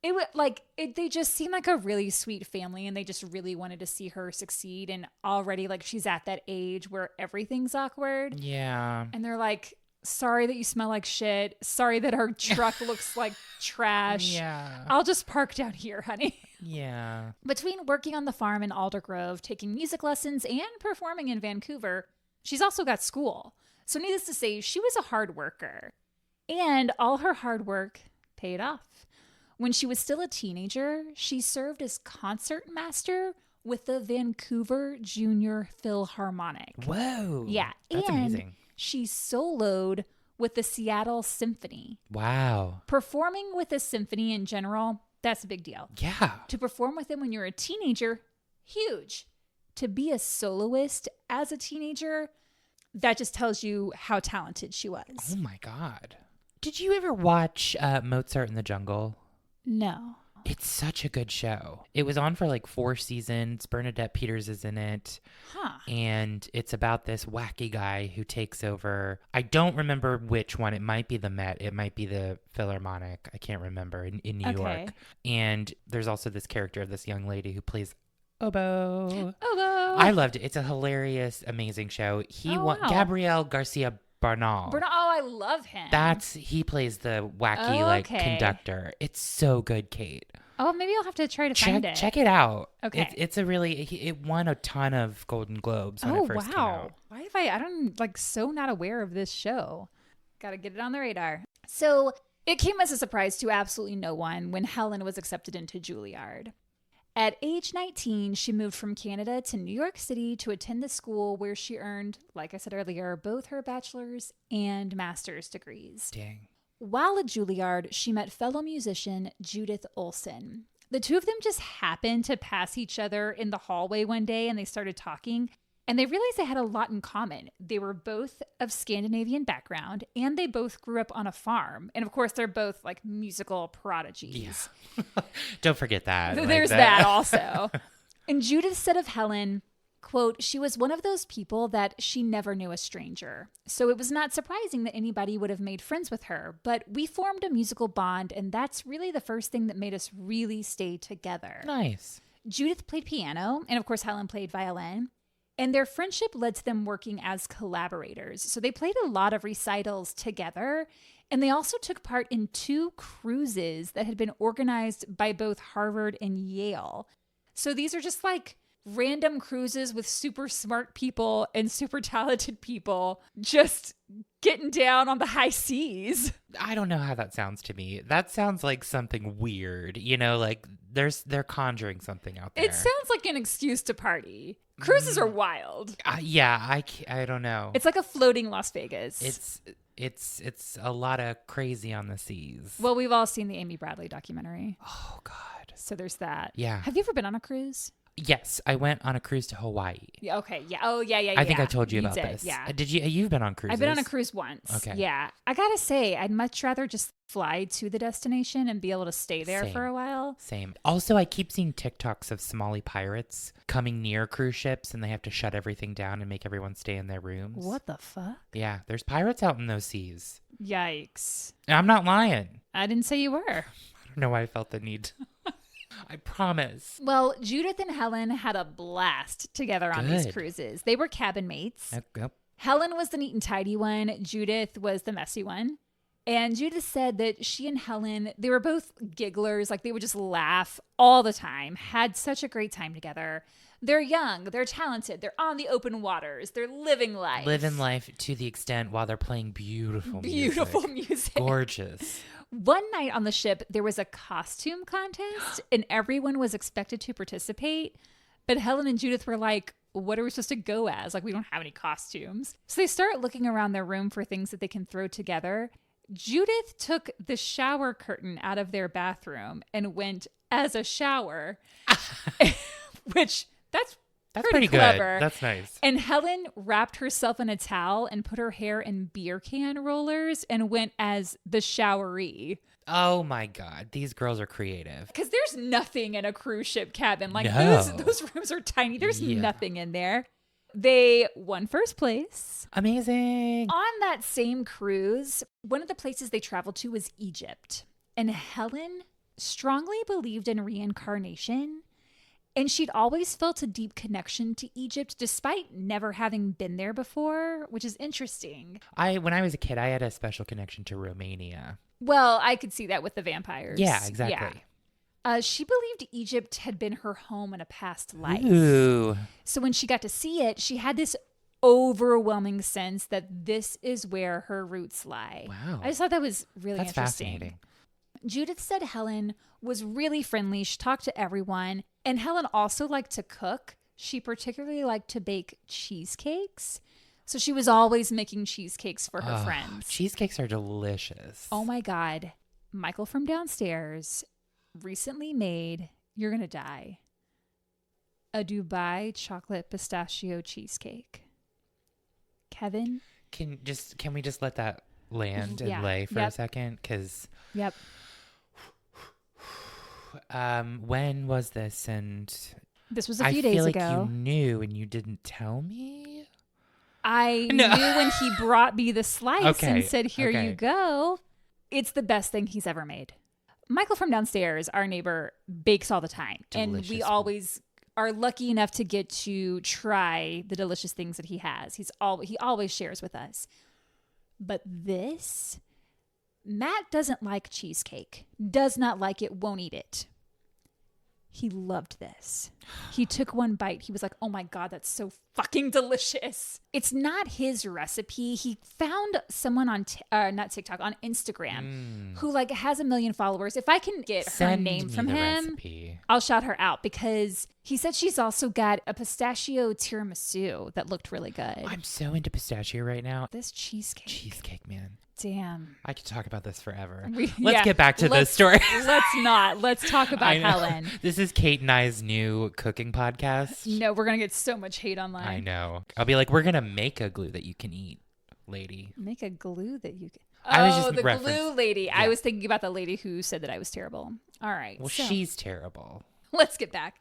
They just seemed like a really sweet family, and they just really wanted to see her succeed. And already, like, she's at that age where everything's awkward. Yeah. And they're like, sorry that you smell like shit. Sorry that our truck looks like trash. Yeah. I'll just park down here, honey. Yeah. Between working on the farm in Aldergrove, taking music lessons, and performing in Vancouver, she's also got school. So needless to say, she was a hard worker. And all her hard work paid off. When she was still a teenager, she served as concertmaster with the Vancouver Junior Philharmonic. Whoa. Yeah. That's amazing. She soloed with the Seattle Symphony. Wow. Performing with a symphony in general, that's a big deal. Yeah. To perform with them when you're a teenager, huge. To be a soloist as a teenager, that just tells you how talented she was. Oh my God. Did you ever watch Mozart in the Jungle? No. It's such a good show. It was on for like 4 seasons. Bernadette Peters is in it. Huh. And it's about this wacky guy who takes over. I don't remember which one. It might be the Met. It might be the Philharmonic. I can't remember in New York. And there's also this character of this young lady who plays oboe. I loved it. It's a hilarious, amazing show. He won Gabriel Garcia Bernal. Oh, I love him. He plays the wacky conductor. It's so good, Kate. Oh, maybe I'll have to try to find it. Check it out. Okay. It won a ton of Golden Globes when it first came out. Why have I'm so not aware of this show. Got to get it on the radar. So it came as a surprise to absolutely no one when Helen was accepted into Juilliard. At age 19, she moved from Canada to New York City to attend the school where she earned, like I said earlier, both her bachelor's and master's degrees. Dang. While at Juilliard, she met fellow musician Judith Olson. The two of them just happened to pass each other in the hallway one day, and they started talking. And they realized they had a lot in common. They were both of Scandinavian background, and they both grew up on a farm. And of course, they're both like musical prodigies. Yeah. Don't forget that. There's that also. And Judith said of Helen, quote, she was one of those people that she never knew a stranger. So it was not surprising that anybody would have made friends with her. But we formed a musical bond, and that's really the first thing that made us really stay together. Nice. Judith played piano, and of course, Helen played violin. And their friendship led to them working as collaborators. So they played a lot of recitals together. And they also took part in 2 cruises that had been organized by both Harvard and Yale. So these are just like random cruises with super smart people and super talented people just getting down on the high seas. I don't know how that sounds to me. That sounds like something weird. You know, like they're conjuring something out there. It sounds like an excuse to party. Cruises are wild. Yeah, I don't know. It's like a floating Las Vegas. It's a lot of crazy on the seas. Well, we've all seen the Amy Bradley documentary. Oh, God. So there's that. Yeah. Have you ever been on a cruise? Yes, I went on a cruise to Hawaii. Yeah. Okay. Yeah. Oh, yeah. I think I told you about did, this. Yeah. Did you? You've been on cruises? I've been on a cruise once. Okay. Yeah. I gotta say, I'd much rather just fly to the destination and be able to stay there for a while. Same. Also, I keep seeing TikToks of Somali pirates coming near cruise ships, and they have to shut everything down and make everyone stay in their rooms. What the fuck? Yeah, there's pirates out in those seas. Yikes. And I'm not lying. I didn't say you were. I don't know why I felt the need. I promise. Well, Judith and Helen had a blast together on these Good. cruises. They were cabin mates. Yep. Helen was the neat and tidy one. Judith was the messy one. And Judith said that she and Helen, they were both gigglers. Like they would just laugh all the time, had such a great time together. They're young, they're talented, they're on the open waters, they're living life. Living life to the extent while they're playing beautiful music. Gorgeous. One night on the ship, there was a costume contest and everyone was expected to participate. But Helen and Judith were like, what are we supposed to go as? Like, we don't have any costumes. So they start looking around their room for things that they can throw together. Judith took the shower curtain out of their bathroom and went as a shower, which that's pretty clever. Good. That's nice. And Helen wrapped herself in a towel and put her hair in beer can rollers and went as the showeree. Oh my God. These girls are creative. Because there's nothing in a cruise ship cabin. Like No. those rooms are tiny. There's nothing in there. They won first place. Amazing. On that same cruise, one of the places they traveled to was Egypt. And Helen strongly believed in reincarnation. And she'd always felt a deep connection to Egypt despite never having been there before, which is interesting. When I was a kid, I had a special connection to Romania. Well, I could see that with the vampires. Yeah, exactly. Yeah. She believed Egypt had been her home in a past life. Ooh. So when she got to see it, she had this overwhelming sense that this is where her roots lie. Wow. I just thought that was really That's interesting. fascinating. Judith said Helen was really friendly. She talked to everyone. And Helen also liked to cook. She particularly liked to bake cheesecakes. So she was always making cheesecakes for her friends. Cheesecakes are delicious. Oh my God. Michael from downstairs recently made, you're going to die, a Dubai chocolate pistachio cheesecake. Kevin? Can we just let that land and lay for a second? Because Yep. When was this? And this was a few days ago. I feel like you knew and you didn't tell me. I knew when he brought me the slice and said, here you go. It's the best thing he's ever made. Michael from downstairs, our neighbor, bakes all the time. Delicious. And we always are lucky enough to get to try the delicious things that he has. He always shares with us. But this, Matt doesn't like cheesecake. Does not like it, won't eat it. He loved this. He took one bite. He was like, oh my God, that's so fucking delicious. It's not his recipe. He found someone on, not TikTok, on Instagram who like has 1 million followers. If I can get her name from him, recipe. I'll shout her out because he said she's also got a pistachio tiramisu that looked really good. I'm so into pistachio right now. This cheesecake. Cheesecake, man. Damn. I could talk about this forever. Let's Let's get back to the story. Let's not. Let's talk about Helen. This is Kate and I's new cooking podcast. No, we're going to get so much hate online. I know. I'll be like, we're going to make a glue that you can eat, lady. Make a glue that you can... I was just the reference. glue lady. Yeah. I was thinking about the lady who said that I was terrible. All right. Well, so, she's terrible. let's get back.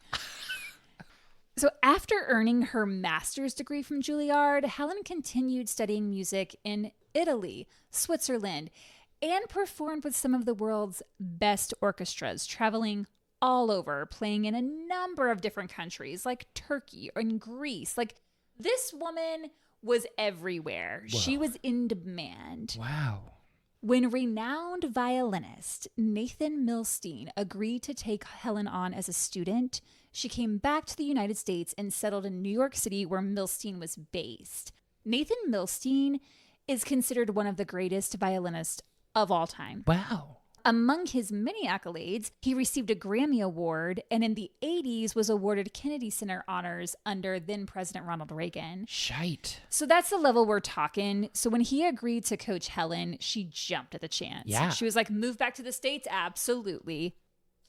So after earning her master's degree from Juilliard, Helen continued studying music in Italy, Switzerland, and performed with some of the world's best orchestras, traveling all over, playing in a number of different countries like Turkey and Greece. Like, this woman was everywhere. Whoa. She was in demand. Wow. When renowned violinist Nathan Milstein agreed to take Helen on as a student, she came back to the United States and settled in New York City, where Milstein was based. Nathan Milstein is considered one of the greatest violinists of all time. Wow. Among his many accolades, he received a Grammy Award and in the 80s was awarded Kennedy Center honors under then President Ronald Reagan. Shite. So that's the level we're talking. So when he agreed to coach Helen, she jumped at the chance. Yeah. She was like, move back to the States? Absolutely.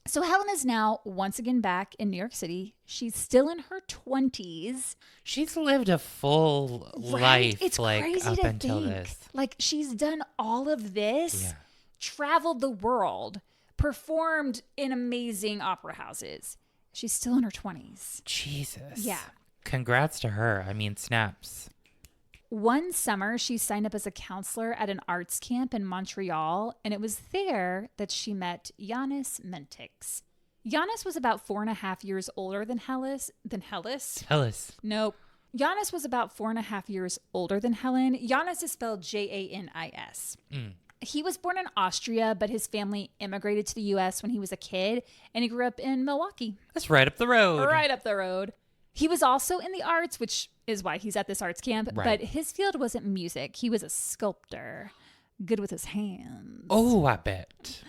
So Helen is now once again back in New York City. She's still in her 20s. She's lived a full life. It's like crazy up to until think. this. Like she's done all of this. Yeah. Traveled the world, performed in amazing opera houses. She's still in her 20s. Jesus. Yeah. Congrats to her. I mean, snaps. One summer, she signed up as a counselor at an arts camp in Montreal, and it was there that she met Helen Mintiks. Helen was about 4.5 years older than Hellas. Nope. Helen was about 4.5 years older than Helen. Helen is spelled Janis. He was born in Austria, but his family immigrated to the U.S. when he was a kid, and he grew up in Milwaukee. That's right up the road. Right up the road. He was also in the arts, which is why he's at this arts camp, right. But his field wasn't music. He was a sculptor, good with his hands. Oh, I bet.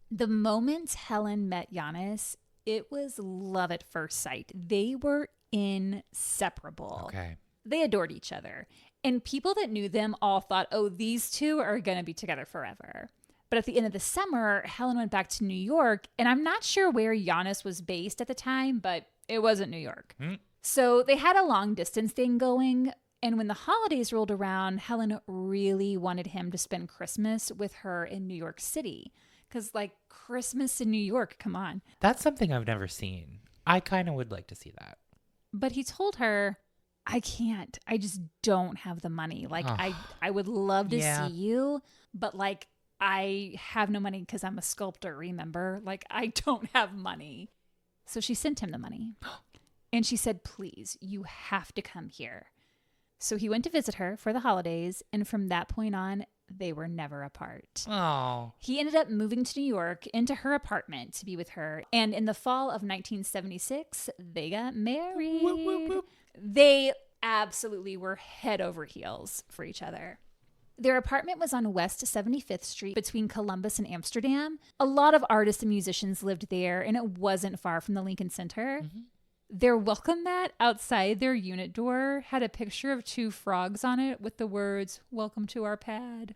The moment Helen met Helen, it was love at first sight. They were inseparable. Okay. They adored each other. And people that knew them all thought, oh, these two are going to be together forever. But at the end of the summer, Helen went back to New York. And I'm not sure where Helen was based at the time, but it wasn't New York. So they had a long distance thing going. And when the holidays rolled around, Helen really wanted him to spend Christmas with her in New York City. Because, like, Christmas in New York, come on. That's something I've never seen. I kind of would like to see that. But he told her, I can't. I just don't have the money. Like, I would love to see you, but like, I have no money because I'm a sculptor, remember? Like, I don't have money. So she sent him the money. And she said, please, you have to come here. So he went to visit her for the holidays. And from that point on, they were never apart. Oh. He ended up moving to New York into her apartment to be with her. And in the fall of 1976, they got married. Whoop, whoop, whoop. They absolutely were head over heels for each other. Their apartment was on West 75th Street between Columbus and Amsterdam. A lot of artists and musicians lived there, and it wasn't far from the Lincoln Center. Mm-hmm. Their welcome mat outside their unit door had a picture of 2 frogs on it with the words, "Welcome to our pad."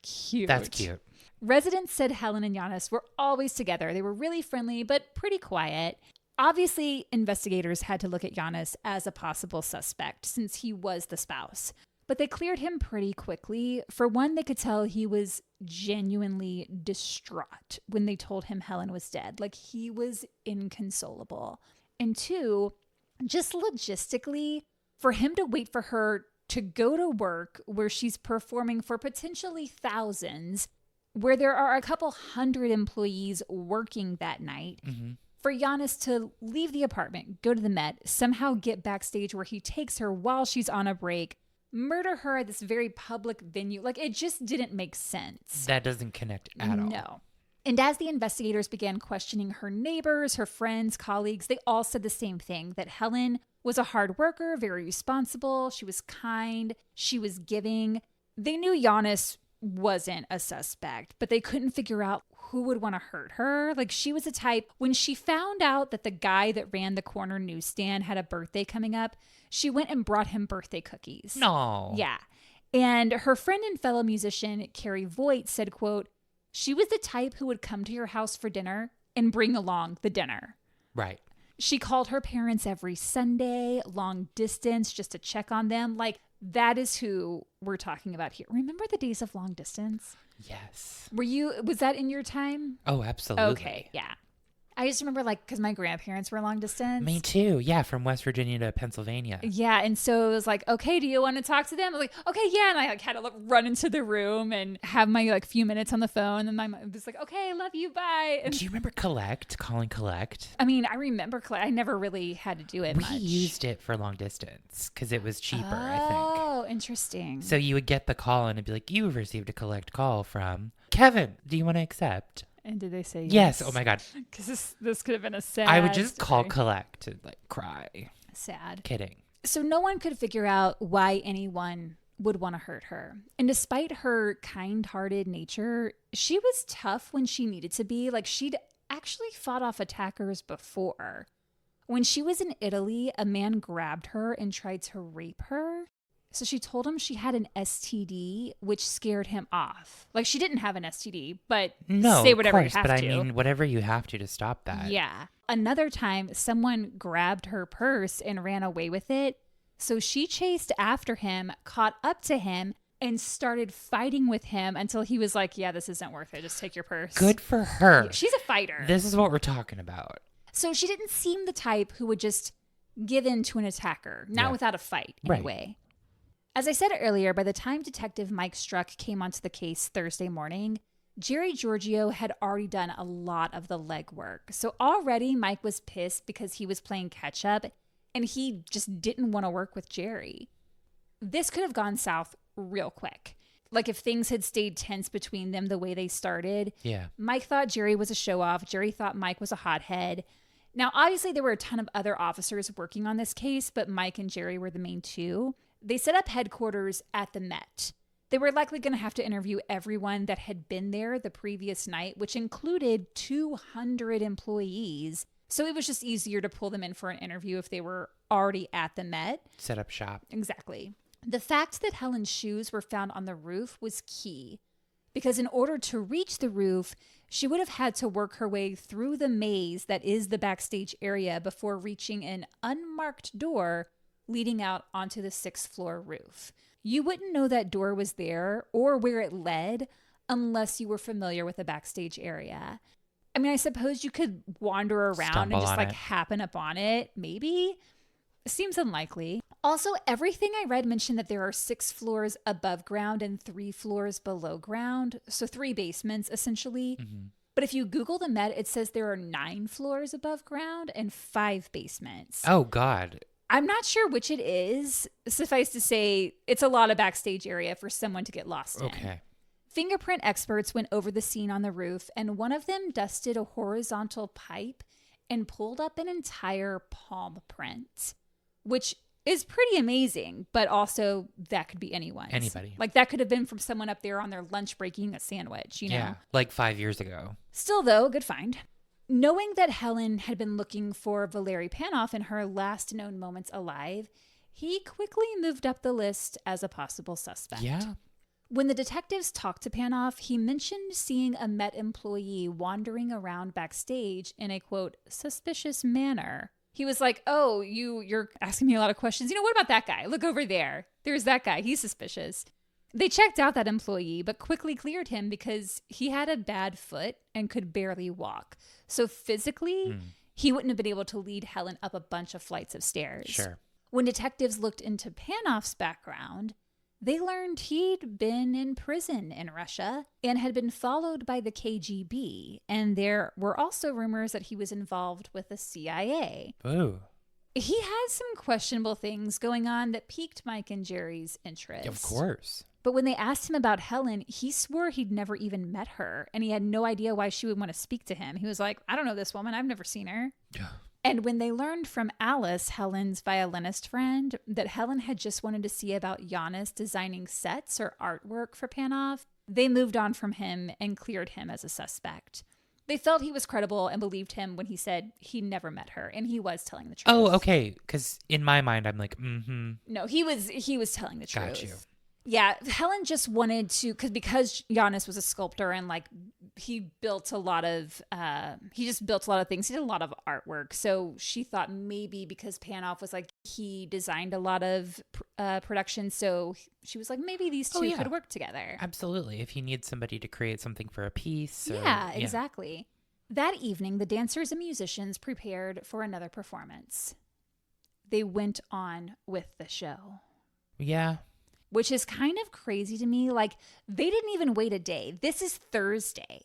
Cute. That's cute. Residents said Helen and Helen were always together. They were really friendly, but pretty quiet. Obviously, investigators had to look at Helen as a possible suspect since he was the spouse. But they cleared him pretty quickly. For one, they could tell he was genuinely distraught when they told him Helen was dead. Like, he was inconsolable. And 2, just logistically, for him to wait for her to go to work where she's performing for potentially thousands, where there are a couple hundred employees working that night, for Helen to leave the apartment, go to the Met, somehow get backstage where he takes her while she's on a break, murder her at this very public venue. Like, it just didn't make sense. That doesn't connect at all. No. And as the investigators began questioning her neighbors, her friends, colleagues, they all said the same thing, that Helen was a hard worker, very responsible. She was kind. She was giving. They knew Helen wasn't a suspect, but they couldn't figure out who would want to hurt her. Like, she was the type, when she found out that the guy that ran the corner newsstand had a birthday coming up, she went and brought him birthday cookies. No. Yeah. And her friend and fellow musician, Carrie Voigt, said, quote, she was the type who would come to your house for dinner and bring along the dinner. Right. She called her parents every Sunday, long distance, just to check on them. Like, that is who we're talking about here. Remember the days of long distance? Yes. Was that in your time? Oh, absolutely. Okay, yeah. I just remember because my grandparents were long distance. Me too. Yeah, from West Virginia to Pennsylvania. Yeah, and so it was like, okay, do you want to talk to them? I was like, okay, yeah, and I had to run into the room and have my few minutes on the phone, and my mom was like, okay, love you, bye. And do you remember calling collect? I mean, I remember collect. I never really had to do it much. We used it for long distance because it was cheaper, I think. Oh, interesting. So you would get the call and it'd be like, you've received a collect call from Kevin. Do you want to accept? And did they say yes? Oh my God. Because this could have been a sad I would just story. call collect and cry. Sad. Kidding. So no one could figure out why anyone would want to hurt her. And despite her kind-hearted nature, she was tough when she needed to be. She'd actually fought off attackers before. When she was in Italy, a man grabbed her and tried to rape her. So she told him she had an STD, which scared him off. She didn't have an STD, but say whatever you have to. But I mean, whatever you have to stop that. Yeah. Another time, someone grabbed her purse and ran away with it. So she chased after him, caught up to him, and started fighting with him until he was like, yeah, this isn't worth it. Just take your purse. Good for her. Yeah, she's a fighter. This is what we're talking about. So she didn't seem the type who would just give in to an attacker, not without a fight, anyway. Right. As I said earlier, by the time Detective Mike Struck came onto the case Thursday morning, Jerry Giorgio had already done a lot of the legwork. So already Mike was pissed because he was playing catch up and he just didn't want to work with Jerry. This could have gone south real quick. If things had stayed tense between them the way they started. Yeah. Mike thought Jerry was a show-off. Jerry thought Mike was a hothead. Now, obviously, there were a ton of other officers working on this case, but Mike and Jerry were the main two. They set up headquarters at the Met. They were likely going to have to interview everyone that had been there the previous night, which included 200 employees. So it was just easier to pull them in for an interview if they were already at the Met. Set up shop. Exactly. The fact that Helen's shoes were found on the roof was key, because in order to reach the roof, she would have had to work her way through the maze that is the backstage area before reaching an unmarked door leading out onto the 6th floor roof. You wouldn't know that door was there or where it led unless you were familiar with the backstage area. I mean, I suppose you could wander around and just happen upon it, maybe. It seems unlikely. Also, everything I read mentioned that there are 6 floors above ground and 3 floors below ground. So 3 basements, essentially. Mm-hmm. But if you Google the Met, it says there are 9 floors above ground and 5 basements. Oh, God. I'm not sure which it is. Suffice to say, it's a lot of backstage area for someone to get lost in. Okay. Fingerprint experts went over the scene on the roof, and one of them dusted a horizontal pipe and pulled up an entire palm print, which is pretty amazing, but also that could be anyone's. Anybody. That could have been from someone up there on their lunch break eating a sandwich, you know? Yeah, 5 years ago. Still, though, good find. Knowing that Helen had been looking for Valery Panoff in her last known moments alive, he quickly moved up the list as a possible suspect. Yeah. When the detectives talked to Panoff, he mentioned seeing a Met employee wandering around backstage in a, quote, suspicious manner. He was like, oh, you're asking me a lot of questions. What about that guy? Look over there. There's that guy. He's suspicious. They checked out that employee, but quickly cleared him because he had a bad foot and could barely walk. So physically, he wouldn't have been able to lead Helen up a bunch of flights of stairs. Sure. When detectives looked into Panoff's background, they learned he'd been in prison in Russia and had been followed by the KGB. And there were also rumors that he was involved with the CIA. Ooh. He has some questionable things going on that piqued Mike and Jerry's interest. Of course. But when they asked him about Helen, he swore he'd never even met her, and he had no idea why she would want to speak to him. He was like, I don't know this woman. I've never seen her. And when they learned from Alice, Helen's violinist friend, that Helen had just wanted to see about Giannis designing sets or artwork for Panoff, they moved on from him and cleared him as a suspect. They felt he was credible and believed him when he said he never met her, and he was telling the truth. Oh, okay. Because in my mind, I'm like, No, he was telling the truth. Got you. Yeah, Helen just wanted to, because Giannis was a sculptor and he built a lot of, he just built a lot of things. He did a lot of artwork. So she thought maybe because Panoff was he designed a lot of production. So she was like, maybe these two could work together. Absolutely. If you need somebody to create something for a piece. Yeah, exactly. That evening, the dancers and musicians prepared for another performance. They went on with the show. Yeah. Which is kind of crazy to me. Like, they didn't even wait a day. This is Thursday.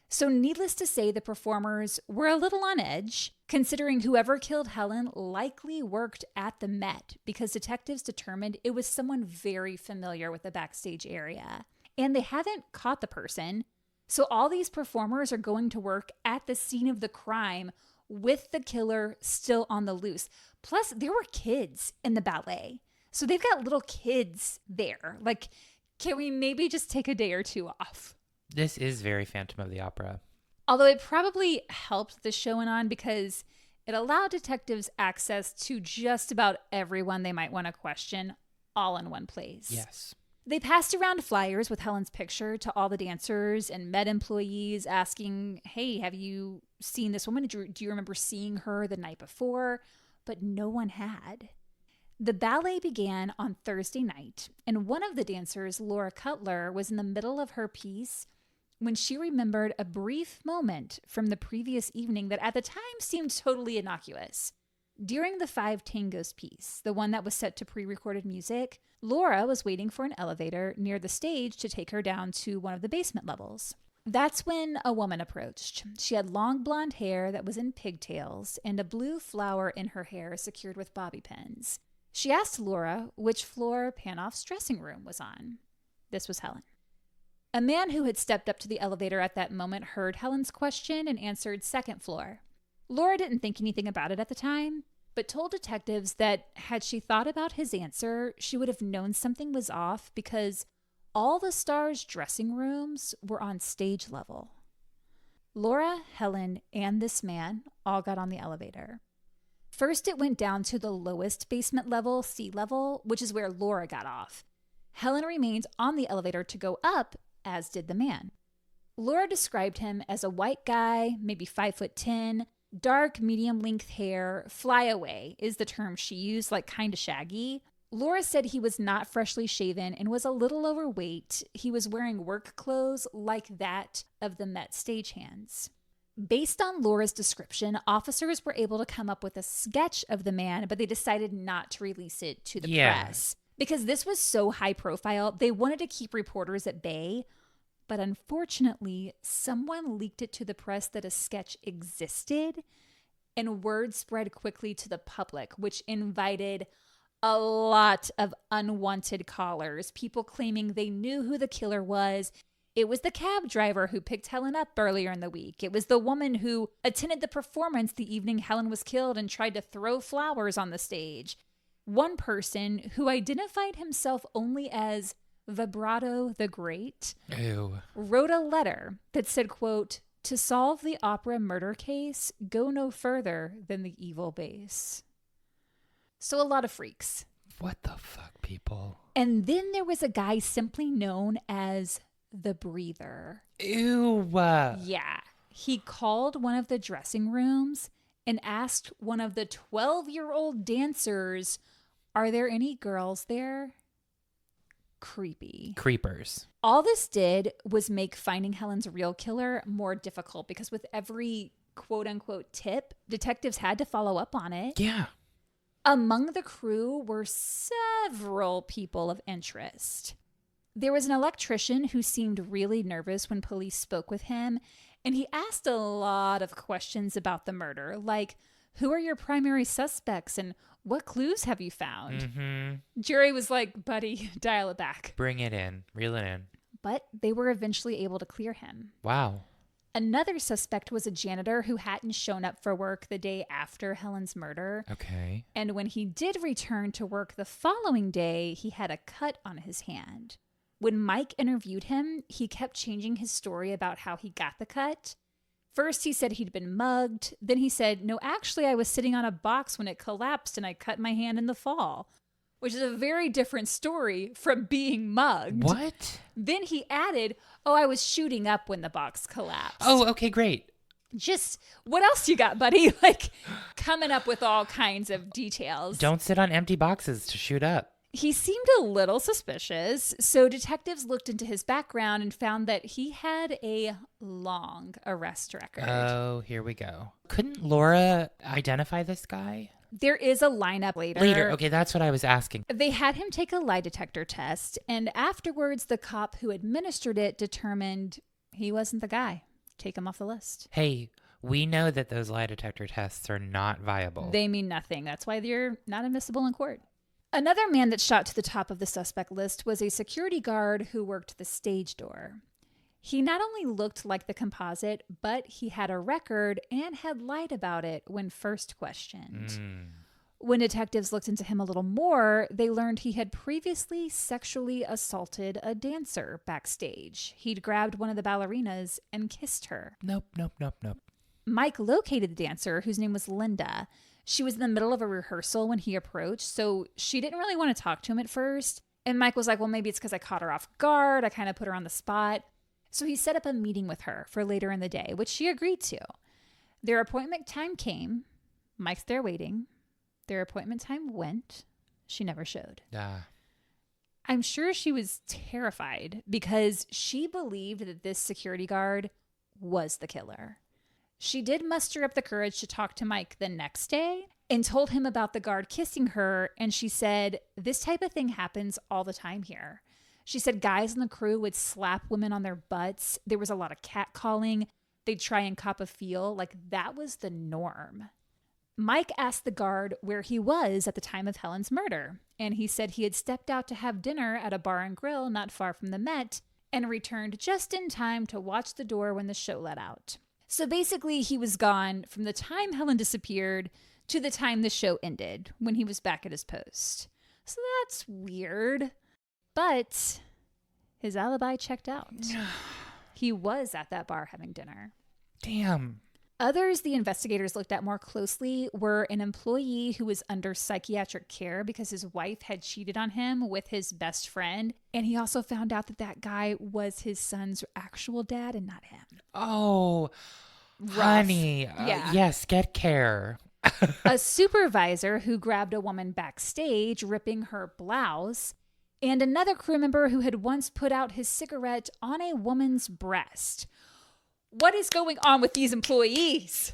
So needless to say, the performers were a little on edge, considering whoever killed Helen likely worked at the Met, because detectives determined it was someone very familiar with the backstage area. And they haven't caught the person. So all these performers are going to work at the scene of the crime with the killer still on the loose. Plus, there were kids in the ballet. So they've got little kids there. Like, can we maybe just take a day or two off? This is very Phantom of the Opera. Although it probably helped the show went on because it allowed detectives access to just about everyone they might want to question all in one place. Yes. They passed around flyers with Helen's picture to all the dancers and Met employees asking, hey, have you seen this woman? Do you remember seeing her the night before? But no one had. The ballet began on Thursday night, and one of the dancers, Laura Cutler, was in the middle of her piece when she remembered a brief moment from the previous evening that at the time seemed totally innocuous. During the 5 Tangos piece, the one that was set to pre-recorded music, Laura was waiting for an elevator near the stage to take her down to one of the basement levels. That's when a woman approached. She had long blonde hair that was in pigtails and a blue flower in her hair secured with bobby pins. She asked Laura which floor Panoff's dressing room was on. This was Helen. A man who had stepped up to the elevator at that moment heard Helen's question and answered second floor. Laura didn't think anything about it at the time, but told detectives that had she thought about his answer, she would have known something was off because all the stars' dressing rooms were on stage level. Laura, Helen, and this man all got on the elevator. First, it went down to the lowest basement level, sea level, which is where Laura got off. Helen remained on the elevator to go up, as did the man. Laura described him as a white guy, maybe 5'10", dark, medium-length hair. Flyaway is the term she used, like kind of shaggy. Laura said he was not freshly shaven and was a little overweight. He was wearing work clothes like that of the Met stagehands. Based on Laura's description, officers were able to come up with a sketch of the man, but they decided not to release it to the press. Because this was so high profile, they wanted to keep reporters at bay. But unfortunately, someone leaked it to the press that a sketch existed, and word spread quickly to the public, which invited a lot of unwanted callers, people claiming they knew who the killer was. It was the cab driver who picked Helen up earlier in the week. It was the woman who attended the performance the evening Helen was killed and tried to throw flowers on the stage. One person who identified himself only as Vibrato the Great wrote a letter that said, quote, "To solve the opera murder case, go no further than the evil base." So a lot of freaks. What the fuck, people? And then there was a guy simply known as the Breather. Ew. Yeah. He called one of the dressing rooms and asked one of the 12-year-old dancers, "Are there any girls there?" Creepy. Creepers. All this did was make finding Helen's real killer more difficult because with every quote-unquote tip, detectives had to follow up on it. Yeah. Among the crew were several people of interest. There was an electrician who seemed really nervous when police spoke with him, and he asked a lot of questions about the murder, like, who are your primary suspects and what clues have you found? Mm-hmm. Jerry was like, buddy, dial it back. Bring it in. Reel it in. But they were eventually able to clear him. Wow. Another suspect was a janitor who hadn't shown up for work the day after Helen's murder. Okay. And when he did return to work the following day, he had a cut on his hand. When Mike interviewed him, he kept changing his story about how he got the cut. First, he said he'd been mugged. Then he said, no, actually, I was sitting on a box when it collapsed and I cut my hand in the fall, which is a very different story from being mugged. What? Then he added, oh, I was shooting up when the box collapsed. Oh, okay, great. Just, what else you got, buddy? Like, coming up with all kinds of details. Don't sit on empty boxes to shoot up. He seemed a little suspicious, so detectives looked into his background and found that he had a long arrest record. Oh, here we go. Couldn't Laura identify this guy? There is a lineup later. Okay, that's what I was asking. They had him take a lie detector test, and afterwards the cop who administered it determined he wasn't the guy. Take him off the list. Hey, we know that those lie detector tests are not viable. They mean nothing. That's why they're not admissible in court. Another man that shot to the top of the suspect list was a security guard who worked the stage door. He not only looked like the composite, but he had a record and had lied about it when first questioned. When detectives looked into him a little more, they learned he had previously sexually assaulted a dancer backstage. He'd grabbed one of the ballerinas and kissed her. Nope. Mike located the dancer, whose name was Linda. She was in the middle of a rehearsal when he approached, so she didn't really want to talk to him at first. And Mike was like, well, maybe it's because I caught her off guard. I kind of put her on the spot. So he set up a meeting with her for later in the day, which she agreed to. Their appointment time came. Mike's there waiting. Their appointment time went. She never showed. I'm sure she was terrified because she believed that this security guard was the killer. She did muster up the courage to talk to Mike the next day and told him about the guard kissing her. And she said, this type of thing happens all the time here. She said guys in the crew would slap women on their butts. There was a lot of catcalling. They'd try and cop a feel. Like that was the norm. Mike asked the guard where he was at the time of Helen's murder. And he said he had stepped out to have dinner at a bar and grill not far from the Met and returned just in time to watch the door when the show let out. So basically, he was gone from the time Helen disappeared to the time the show ended, when he was back at his post. So that's weird. But his alibi checked out. He was at that bar having dinner. Damn. Others the investigators looked at more closely were an employee who was under psychiatric care because his wife had cheated on him with his best friend. And he also found out that that guy was his son's actual dad and not him. Oh, rough. Honey. Yeah. Yes, get care. A supervisor who grabbed a woman backstage, ripping her blouse. And another crew member who had once put out his cigarette on a woman's breast. What is going on with these employees?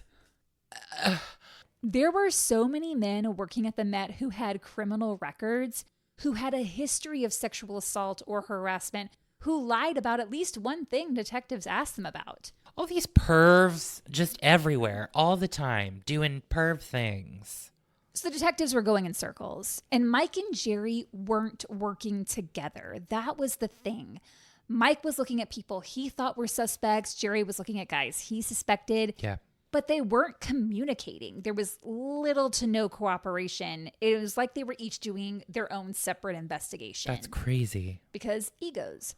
There were so many men working at the Met who had criminal records, who had a history of sexual assault or harassment, who lied about at least one thing detectives asked them about. All these pervs just everywhere, all the time, doing perv things. So the detectives were going in circles, and Mike and Jerry weren't working together. That was the thing. Mike was looking at people he thought were suspects. Jerry was looking at guys he suspected. Yeah. But they weren't communicating. There was little to no cooperation. It was like they were each doing their own separate investigation. That's crazy. Because egos.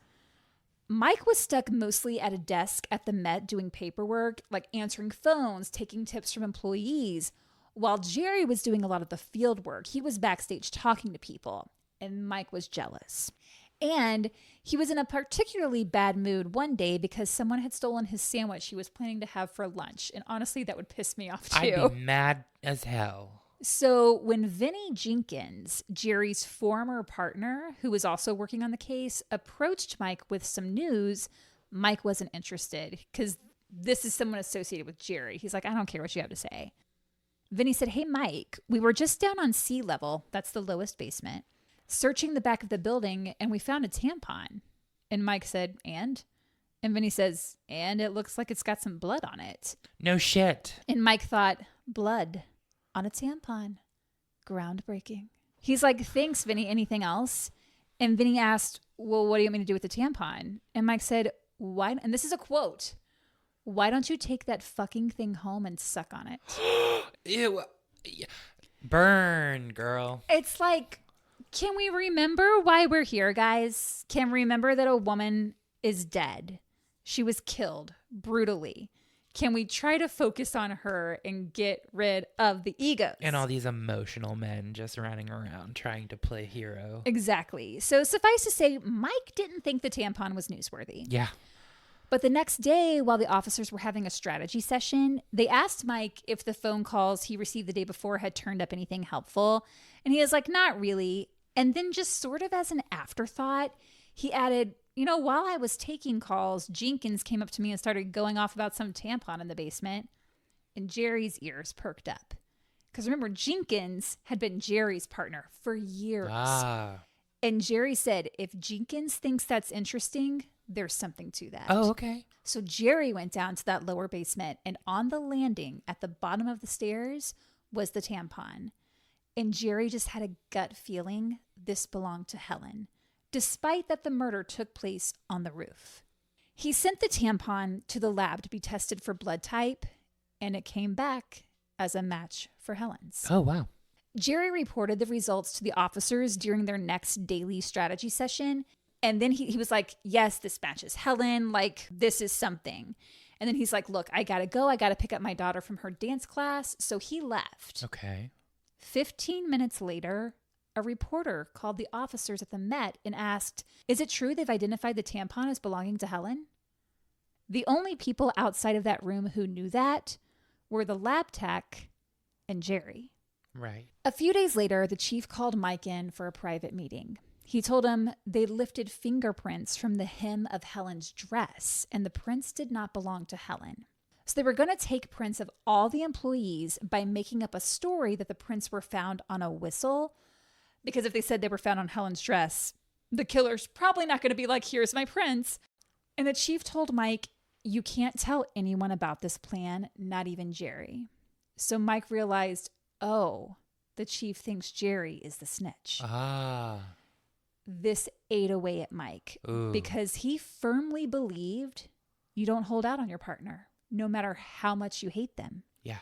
Mike was stuck mostly at a desk at the Met doing paperwork, like answering phones, taking tips from employees, while Jerry was doing a lot of the field work. He was backstage talking to people, and Mike was jealous. And he was in a particularly bad mood one day because someone had stolen his sandwich he was planning to have for lunch. And honestly, that would piss me off too. I'd be mad as hell. So when Vinnie Jenkins, Jerry's former partner, who was also working on the case, approached Mike with some news, Mike wasn't interested because this is someone associated with Jerry. He's like, I don't care what you have to say. Vinnie said, hey, Mike, we were just down on sea level. That's the lowest basement. Searching the back of the building, and we found a tampon. And Mike said, and? And Vinny says, and it looks like it's got some blood on it. No shit. And Mike thought, blood on a tampon. Groundbreaking. He's like, thanks, Vinny. Anything else? And Vinny asked, well, what do you want me to do with the tampon? And Mike said, why? And this is a quote. Why don't you take that fucking thing home and suck on it? Ew. Burn, girl. It's like, can we remember why we're here, guys? Can we remember that a woman is dead? She was killed brutally. Can we try to focus on her and get rid of the egos? And all these emotional men just running around trying to play hero. Exactly. So suffice to say, Mike didn't think the tampon was newsworthy. Yeah. But the next day, while the officers were having a strategy session, they asked Mike if the phone calls he received the day before had turned up anything helpful. And he was like, not really. And then just sort of as an afterthought, he added, while I was taking calls, Jenkins came up to me and started going off about some tampon in the basement. And Jerry's ears perked up. Because remember, Jenkins had been Jerry's partner for years. And Jerry said, if Jenkins thinks that's interesting, there's something to that. Oh, okay. So Jerry went down to that lower basement, and on the landing at the bottom of the stairs was the tampon. And Jerry just had a gut feeling this belonged to Helen, despite that the murder took place on the roof. He sent the tampon to the lab to be tested for blood type, and it came back as a match for Helen's. Oh, wow. Jerry reported the results to the officers during their next daily strategy session. And then he was like, yes, this matches Helen. Like, this is something. And then he's like, look, I got to go. I got to pick up my daughter from her dance class. So he left. Okay. 15 minutes later, a reporter called the officers at the Met and asked, is it true they've identified the tampon as belonging to Helen? The only people outside of that room who knew that were the lab tech and Jerry. Right. A few days later, the chief called Mike in for a private meeting. He told him they lifted fingerprints from the hem of Helen's dress, and the prints did not belong to Helen. So they were going to take prints of all the employees by making up a story that the prints were found on a whistle, because if they said they were found on Helen's dress, the killer's probably not going to be like, here's my prints. And the chief told Mike, you can't tell anyone about this plan, not even Jerry. So Mike realized, oh, the chief thinks Jerry is the snitch. This ate away at Mike. Ooh. Because he firmly believed you don't hold out on your partner, no matter how much you hate them. Yeah.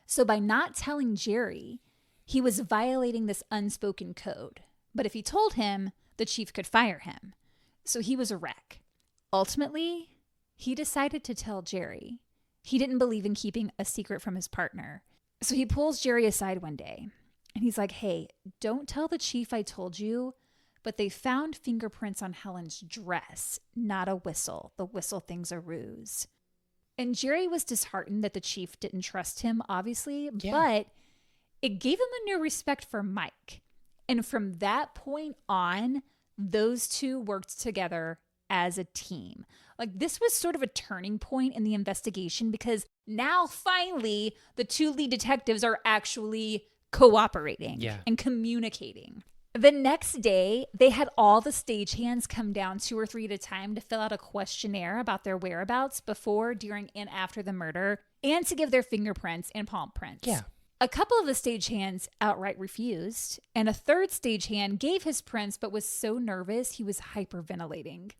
So by not telling Jerry, he was violating this unspoken code. But if he told him, the chief could fire him. So he was a wreck. Ultimately, he decided to tell Jerry. He didn't believe in keeping a secret from his partner. So he pulls Jerry aside one day and he's like, hey, don't tell the chief I told you, but they found fingerprints on Helen's dress, not a whistle. The whistle thing's a ruse. And Jerry was disheartened that the chief didn't trust him, obviously, but it gave him a new respect for Mike. And from that point on, those two worked together as a team. Like, this was sort of a turning point in the investigation because now finally the two lead detectives are actually cooperating and communicating. The next day, they had all the stagehands come down 2 or 3 at a time to fill out a questionnaire about their whereabouts before, during, and after the murder, and to give their fingerprints and palm prints. Yeah. A couple of the stagehands outright refused, and a third stagehand gave his prints but was so nervous he was hyperventilating.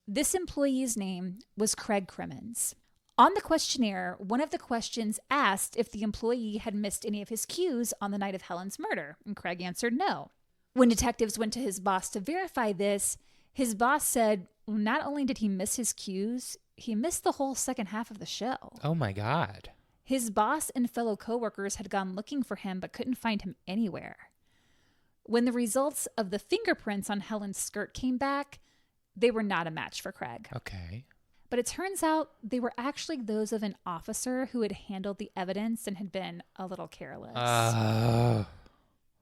This employee's name was Craig Crimmins. On the questionnaire, one of the questions asked if the employee had missed any of his cues on the night of Helen's murder, and Craig answered no. When detectives went to his boss to verify this, his boss said not only did he miss his cues, he missed the whole second half of the show. Oh my God. His boss and fellow coworkers had gone looking for him but couldn't find him anywhere. When the results of the fingerprints on Helen's skirt came back, they were not a match for Craig. Okay. But it turns out they were actually those of an officer who had handled the evidence and had been a little careless.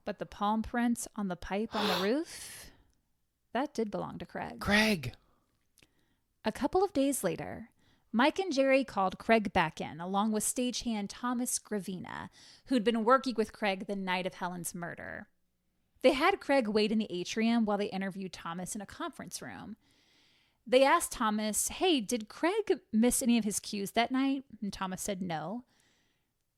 But the palm prints on the pipe on the roof, that did belong to Craig. Craig! A couple of days later, Mike and Jerry called Craig back in, along with stagehand Thomas Gravina, who'd been working with Craig the night of Helen's murder. They had Craig wait in the atrium while they interviewed Thomas in a conference room. They asked Thomas, hey, did Craig miss any of his cues that night? And Thomas said no.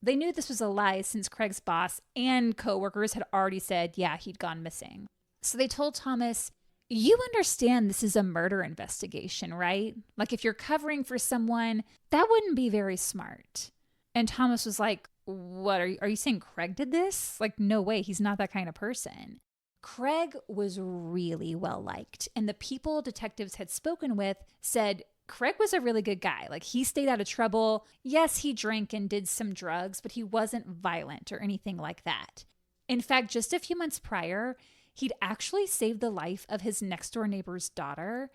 They knew this was a lie since Craig's boss and coworkers had already said, yeah, he'd gone missing. So they told Thomas, you understand this is a murder investigation, right? Like, if you're covering for someone, that wouldn't be very smart. And Thomas was like, what, are you saying Craig did this? Like, no way, he's not that kind of person. Craig was really well liked, and the people detectives had spoken with said Craig was a really good guy. Like, he stayed out of trouble. Yes, he drank and did some drugs, but he wasn't violent or anything like that. In fact, just a few months prior, he'd actually saved the life of his next door neighbor's daughter.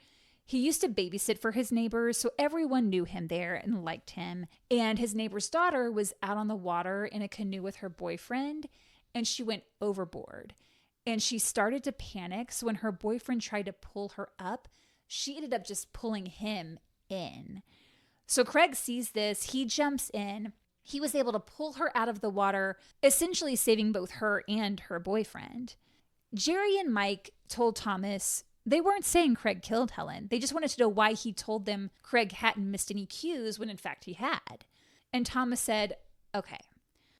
He used to babysit for his neighbors, so everyone knew him there and liked him. And his neighbor's daughter was out on the water in a canoe with her boyfriend, and she went overboard. and she started to panic. So when her boyfriend tried to pull her up, she ended up just pulling him in. So Craig sees this. He jumps in. He was able to pull her out of the water, essentially saving both her and her boyfriend. Jerry and Mike told Thomas they weren't saying Craig killed Helen. They just wanted to know why he told them Craig hadn't missed any cues when in fact he had. And Thomas said, okay,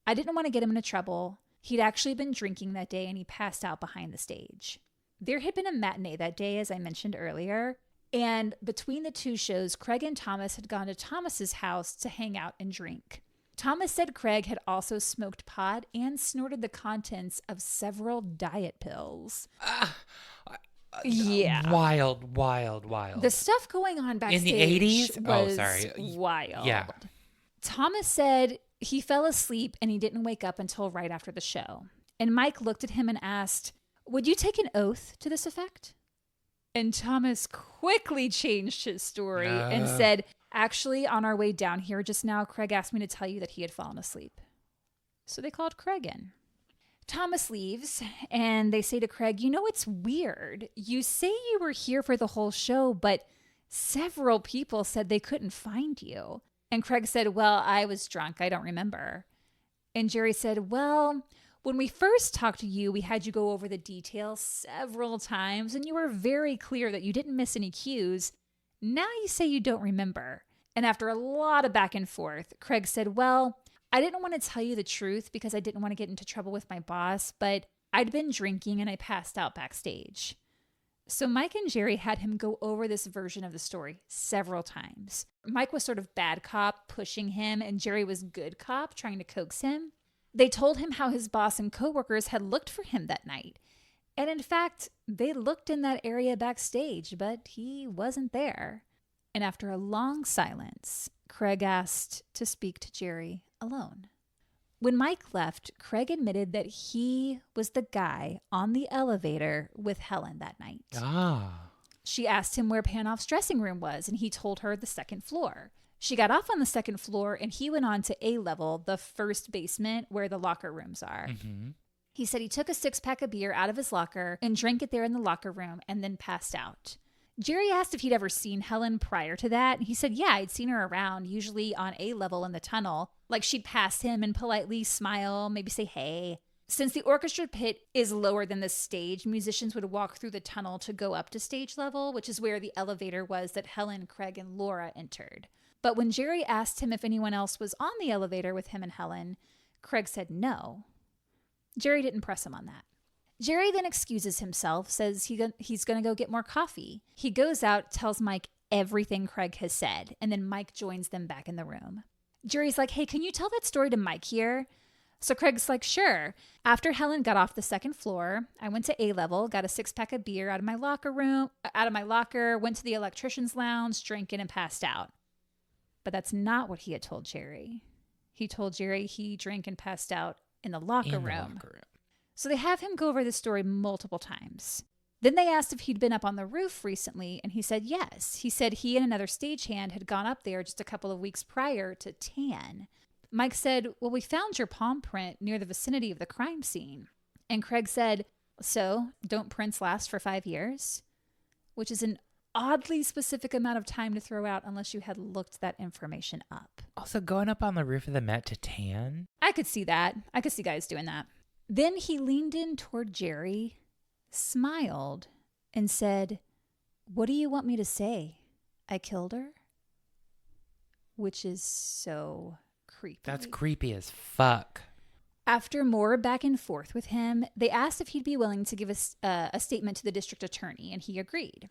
I didn't want to get him into trouble. He'd actually been drinking that day and he passed out behind the stage. There had been a matinee that day, as I mentioned earlier. And between the two shows, Craig and Thomas had gone to Thomas's house to hang out and drink. Thomas said Craig had also smoked pot and snorted the contents of several diet pills. Yeah. Wild. The stuff going on backstage in the 80s was wild. Yeah. Thomas said he fell asleep and he didn't wake up until right after the show. And Mike looked at him and asked, would you take an oath to this effect? And Thomas quickly changed his story and said, actually, on our way down here just now, Craig asked me to tell you that he had fallen asleep. So they called Craig in. Thomas leaves and they say to Craig, you know, it's weird. You say you were here for the whole show, but several people said they couldn't find you. And Craig said, well, I was drunk. I don't remember. And Jerry said, well, when we first talked to you, we had you go over the details several times and you were very clear that you didn't miss any cues. Now you say you don't remember. And after a lot of back and forth, Craig said, well, I didn't want to tell you the truth because I didn't want to get into trouble with my boss, but I'd been drinking and I passed out backstage. So Mike and Jerry had him go over this version of the story several times. Mike was sort of bad cop pushing him, and Jerry was good cop trying to coax him. They told him how his boss and coworkers had looked for him that night. And in fact, they looked in that area backstage, but he wasn't there. And after a long silence, Craig asked to speak to Jerry alone. When Mike left, Craig admitted that he was the guy on the elevator with Helen that night. She asked him where Panoff's dressing room was, and he told her the second floor. She got off on the second floor, and he went on to A level, the first basement where the locker rooms are. Mm-hmm. He said he took a 6-pack of beer out of his locker and drank it there in the locker room and then passed out. Jerry asked if he'd ever seen Helen prior to that. And he said, yeah, I'd seen her around, usually on A level in the tunnel. Like she'd pass him and politely smile, maybe say, hey. Since the orchestra pit is lower than the stage, musicians would walk through the tunnel to go up to stage level, which is where the elevator was that Helen, Craig, and Laura entered. But when Jerry asked him if anyone else was on the elevator with him and Helen, Craig said no. Jerry didn't press him on that. Jerry then excuses himself, says he's going to go get more coffee. He goes out, tells Mike everything Craig has said, and then Mike joins them back in the room. Jerry's like, hey, can you tell that story to Mike here? So Craig's like, sure. After Helen got off the second floor, I went to A level, got a 6-pack of beer out of my locker, went to the electrician's lounge, drank it, and passed out. But that's not what he had told Jerry. He told Jerry he drank and passed out in the locker room. So they have him go over this story multiple times. Then they asked if he'd been up on the roof recently, and he said yes. He said he and another stagehand had gone up there just a couple of weeks prior to tan. Mike said, well, we found your palm print near the vicinity of the crime scene. And Craig said, so don't prints last for 5 years? Which is an oddly specific amount of time to throw out unless you had looked that information up. Also, going up on the roof of the Met to tan? I could see that. I could see guys doing that. Then he leaned in toward Jerry, smiled, and said, what do you want me to say? I killed her? Which is so creepy. That's creepy as fuck. After more back and forth with him, they asked if he'd be willing to give a statement to the district attorney, and he agreed.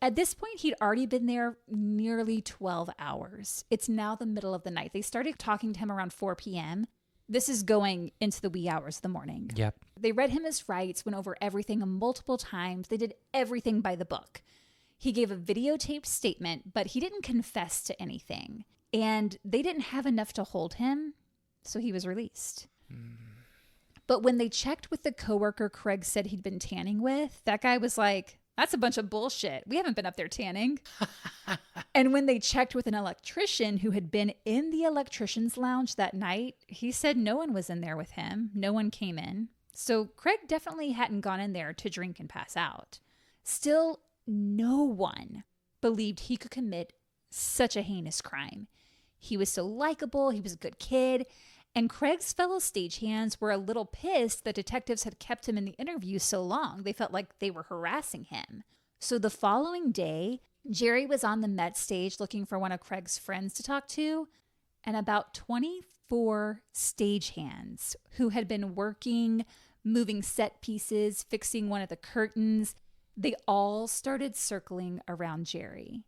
At this point, he'd already been there nearly 12 hours. It's now the middle of the night. They started talking to him around 4 p.m., This is going into the wee hours of the morning. Yep. They read him his rights, went over everything multiple times. They did everything by the book. He gave a videotaped statement, but he didn't confess to anything. And they didn't have enough to hold him, so he was released. But when they checked with the coworker Craig said he'd been tanning with, that guy was like, that's a bunch of bullshit. We haven't been up there tanning. And when they checked with an electrician who had been in the electrician's lounge that night, he said no one was in there with him. No one came in. So Craig definitely hadn't gone in there to drink and pass out. Still, no one believed he could commit such a heinous crime. He was so likable, he was a good kid, and Craig's fellow stagehands were a little pissed that detectives had kept him in the interview so long. They felt like they were harassing him. So the following day, Jerry was on the Met stage looking for one of Craig's friends to talk to, and about 24 stagehands who had been working, moving set pieces, fixing one of the curtains, they all started circling around Jerry.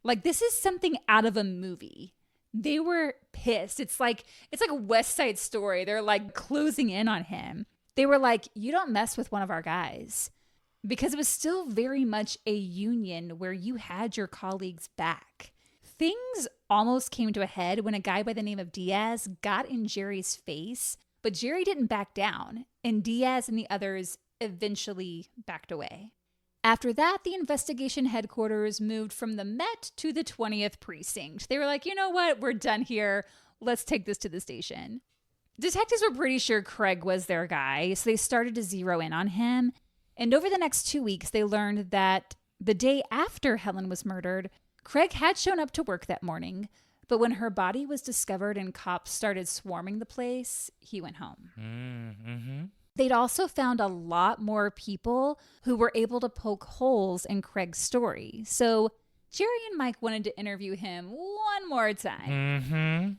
Like, this is something out of a movie. They were pissed. It's like a West Side Story. They're like closing in on him. They were like, you don't mess with one of our guys. Because it was still very much a union where you had your colleagues' back. Things almost came to a head when a guy by the name of Diaz got in Jerry's face, but Jerry didn't back down, and Diaz and the others eventually backed away. After that, the investigation headquarters moved from the Met to the 20th Precinct. They were like, you know what? We're done here. Let's take this to the station. Detectives were pretty sure Craig was their guy, so they started to zero in on him. And over the next 2 weeks, they learned that the day after Helen was murdered, Craig had shown up to work that morning, but when her body was discovered and cops started swarming the place, he went home. Mm-hmm. They'd also found a lot more people who were able to poke holes in Craig's story. So Jerry and Mike wanted to interview him one more time. Mm-hmm.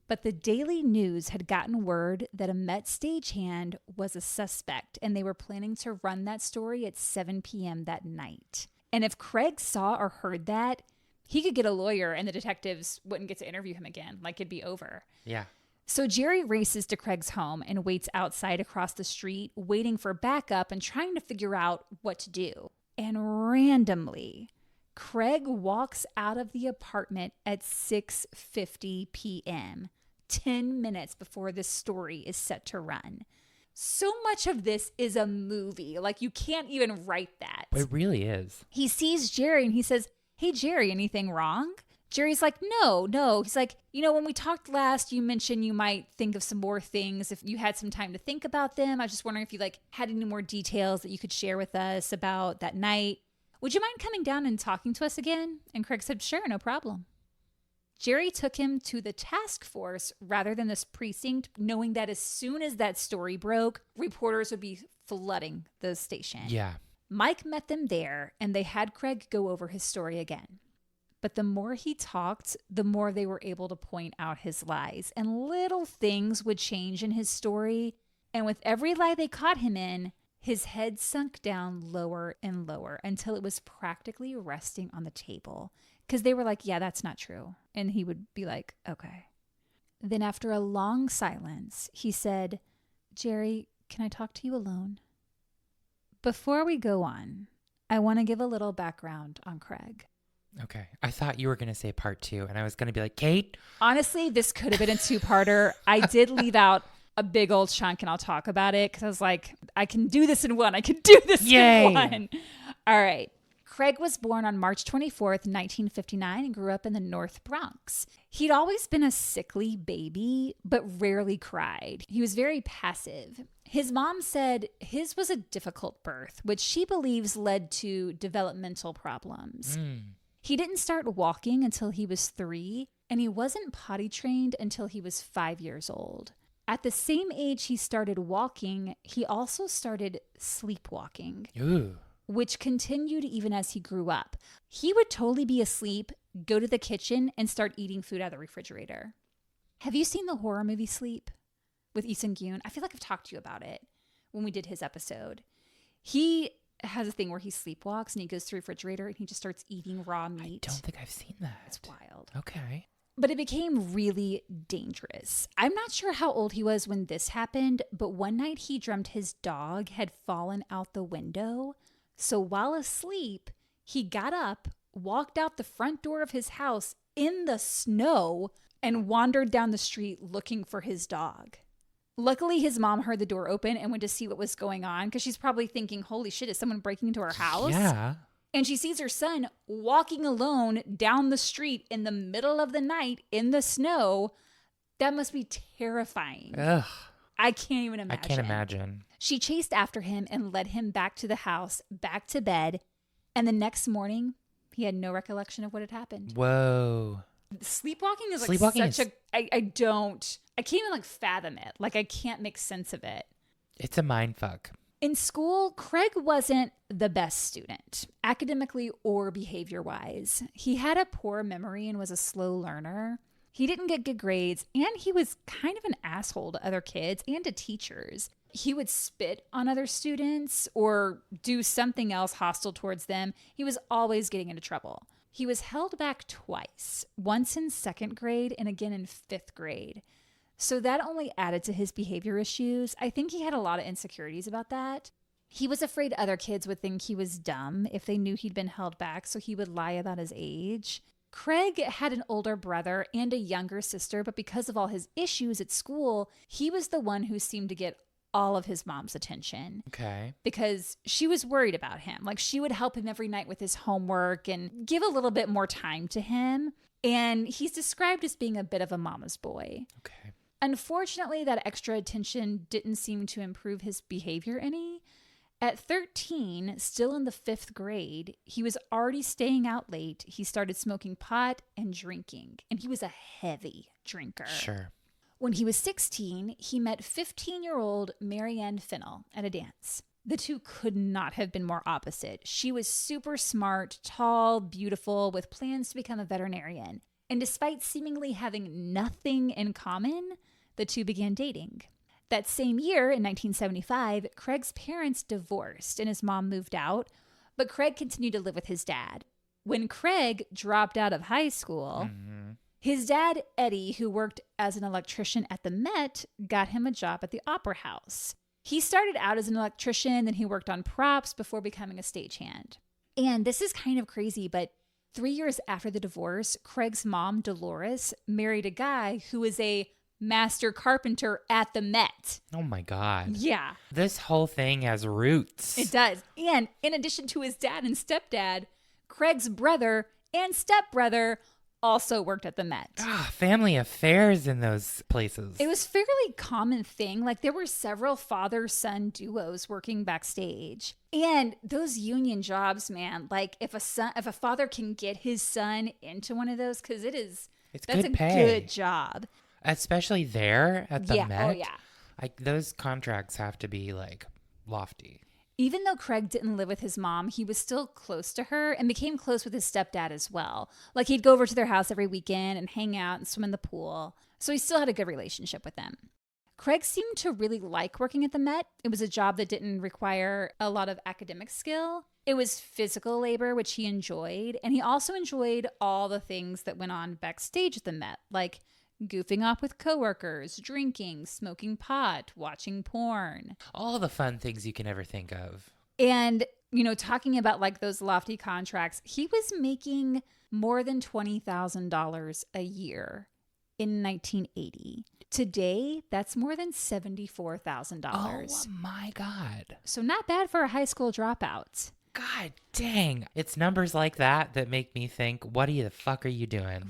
But the Daily News had gotten word that a Met stagehand was a suspect, and they were planning to run that story at 7 p.m. that night. And if Craig saw or heard that, he could get a lawyer and the detectives wouldn't get to interview him again. Like, it'd be over. Yeah. So Jerry races to Craig's home and waits outside across the street, waiting for backup and trying to figure out what to do. And randomly, Craig walks out of the apartment at 6:50 p.m., 10 minutes before this story is set to run. So much of this is a movie. Like, you can't even write that. It really is. He sees Jerry and he says, "Hey, Jerry, anything wrong?" Jerry's like, no. He's like, when we talked last, you mentioned you might think of some more things if you had some time to think about them. I was just wondering if you had any more details that you could share with us about that night. Would you mind coming down and talking to us again? And Craig said, sure, no problem. Jerry took him to the task force rather than this precinct, knowing that as soon as that story broke, reporters would be flooding the station. Yeah. Mike met them there, and they had Craig go over his story again. But the more he talked, the more they were able to point out his lies. And little things would change in his story. And with every lie they caught him in, his head sunk down lower and lower until it was practically resting on the table. Because they were like, yeah, that's not true. And he would be like, okay. Then after a long silence, he said, Jerry, can I talk to you alone? Before we go on, I want to give a little background on Craig. Okay. I thought you were going to say part 2, and I was going to be like, Kate? Honestly, this could have been a 2-parter. I did leave out a big old chunk, and I'll talk about it because I was like, I can do this in one. I can do this in one. All right. Craig was born on March 24th, 1959, and grew up in the North Bronx. He'd always been a sickly baby, but rarely cried. He was very passive. His mom said his was a difficult birth, which she believes led to developmental problems. He didn't start walking until he was 3, and he wasn't potty trained until he was 5 years old. At the same age he started walking, he also started sleepwalking, which continued even as he grew up. He would totally be asleep, go to the kitchen, and start eating food out of the refrigerator. Have you seen the horror movie Sleep with Ethan Gunn? I feel like I've talked to you about it when we did his episode. He has a thing where he sleepwalks and he goes to the refrigerator and he just starts eating raw meat. I don't think I've seen that. It's wild. Okay. But it became really dangerous. I'm not sure how old he was when this happened, but one night he dreamt his dog had fallen out the window. So while asleep, he got up, walked out the front door of his house in the snow, and wandered down the street looking for his dog. Luckily, his mom heard the door open and went to see what was going on because she's probably thinking, holy shit, is someone breaking into our house? Yeah. And she sees her son walking alone down the street in the middle of the night in the snow. That must be terrifying. Ugh. I can't even imagine. I can't imagine. She chased after him and led him back to the house, back to bed. And the next morning, he had no recollection of what had happened. Whoa. Sleepwalking is I can't even like fathom it. Like I can't make sense of it. It's a mindfuck. In school, Craig wasn't the best student, academically or behavior-wise. He had a poor memory and was a slow learner. He didn't get good grades, and he was kind of an asshole to other kids and to teachers. He would spit on other students or do something else hostile towards them. He was always getting into trouble. He was held back twice, once in 2nd grade and again in 5th grade. So that only added to his behavior issues. I think he had a lot of insecurities about that. He was afraid other kids would think he was dumb if they knew he'd been held back, so he would lie about his age. Craig had an older brother and a younger sister, but because of all his issues at school, he was the one who seemed to get all of his mom's attention. Okay. Because she was worried about him. Like she would help him every night with his homework and give a little bit more time to him. And he's described as being a bit of a mama's boy. Okay. Unfortunately, that extra attention didn't seem to improve his behavior any. At 13, still in the 5th grade, he was already staying out late. He started smoking pot and drinking, and he was a heavy drinker. Sure. When he was 16, he met 15-year-old Marianne Fennell at a dance. The two could not have been more opposite. She was super smart, tall, beautiful, with plans to become a veterinarian. And despite seemingly having nothing in common, the two began dating. That same year, in 1975, Craig's parents divorced and his mom moved out, but Craig continued to live with his dad. When Craig dropped out of high school, his dad, Eddie, who worked as an electrician at the Met, got him a job at the Opera House. He started out as an electrician, then he worked on props before becoming a stagehand. And this is kind of crazy, but 3 years after the divorce, Craig's mom, Dolores, married a guy who was a master carpenter at the Met. Oh my God. Yeah. This whole thing has roots. It does. And in addition to his dad and stepdad, Craig's brother and stepbrother also worked at the Met. Family affairs in those places. It was a fairly common thing. Like there were several father-son duos working backstage. And those union jobs, man, like if a father can get his son into one of those, because that's a good job. Especially there at the Met. Oh, yeah. Like those contracts have to be like lofty. Even though Craig didn't live with his mom, he was still close to her and became close with his stepdad as well. Like he'd go over to their house every weekend and hang out and swim in the pool. So he still had a good relationship with them. Craig seemed to really like working at the Met. It was a job that didn't require a lot of academic skill. It was physical labor, which he enjoyed. And he also enjoyed all the things that went on backstage at the Met, like goofing off with coworkers, drinking, smoking pot, watching porn. All the fun things you can ever think of. And, talking about like those lofty contracts, he was making more than $20,000 a year in 1980. Today, that's more than $74,000. Oh my God. So not bad for a high school dropout. God dang. It's numbers like that make me think, what the fuck are you doing?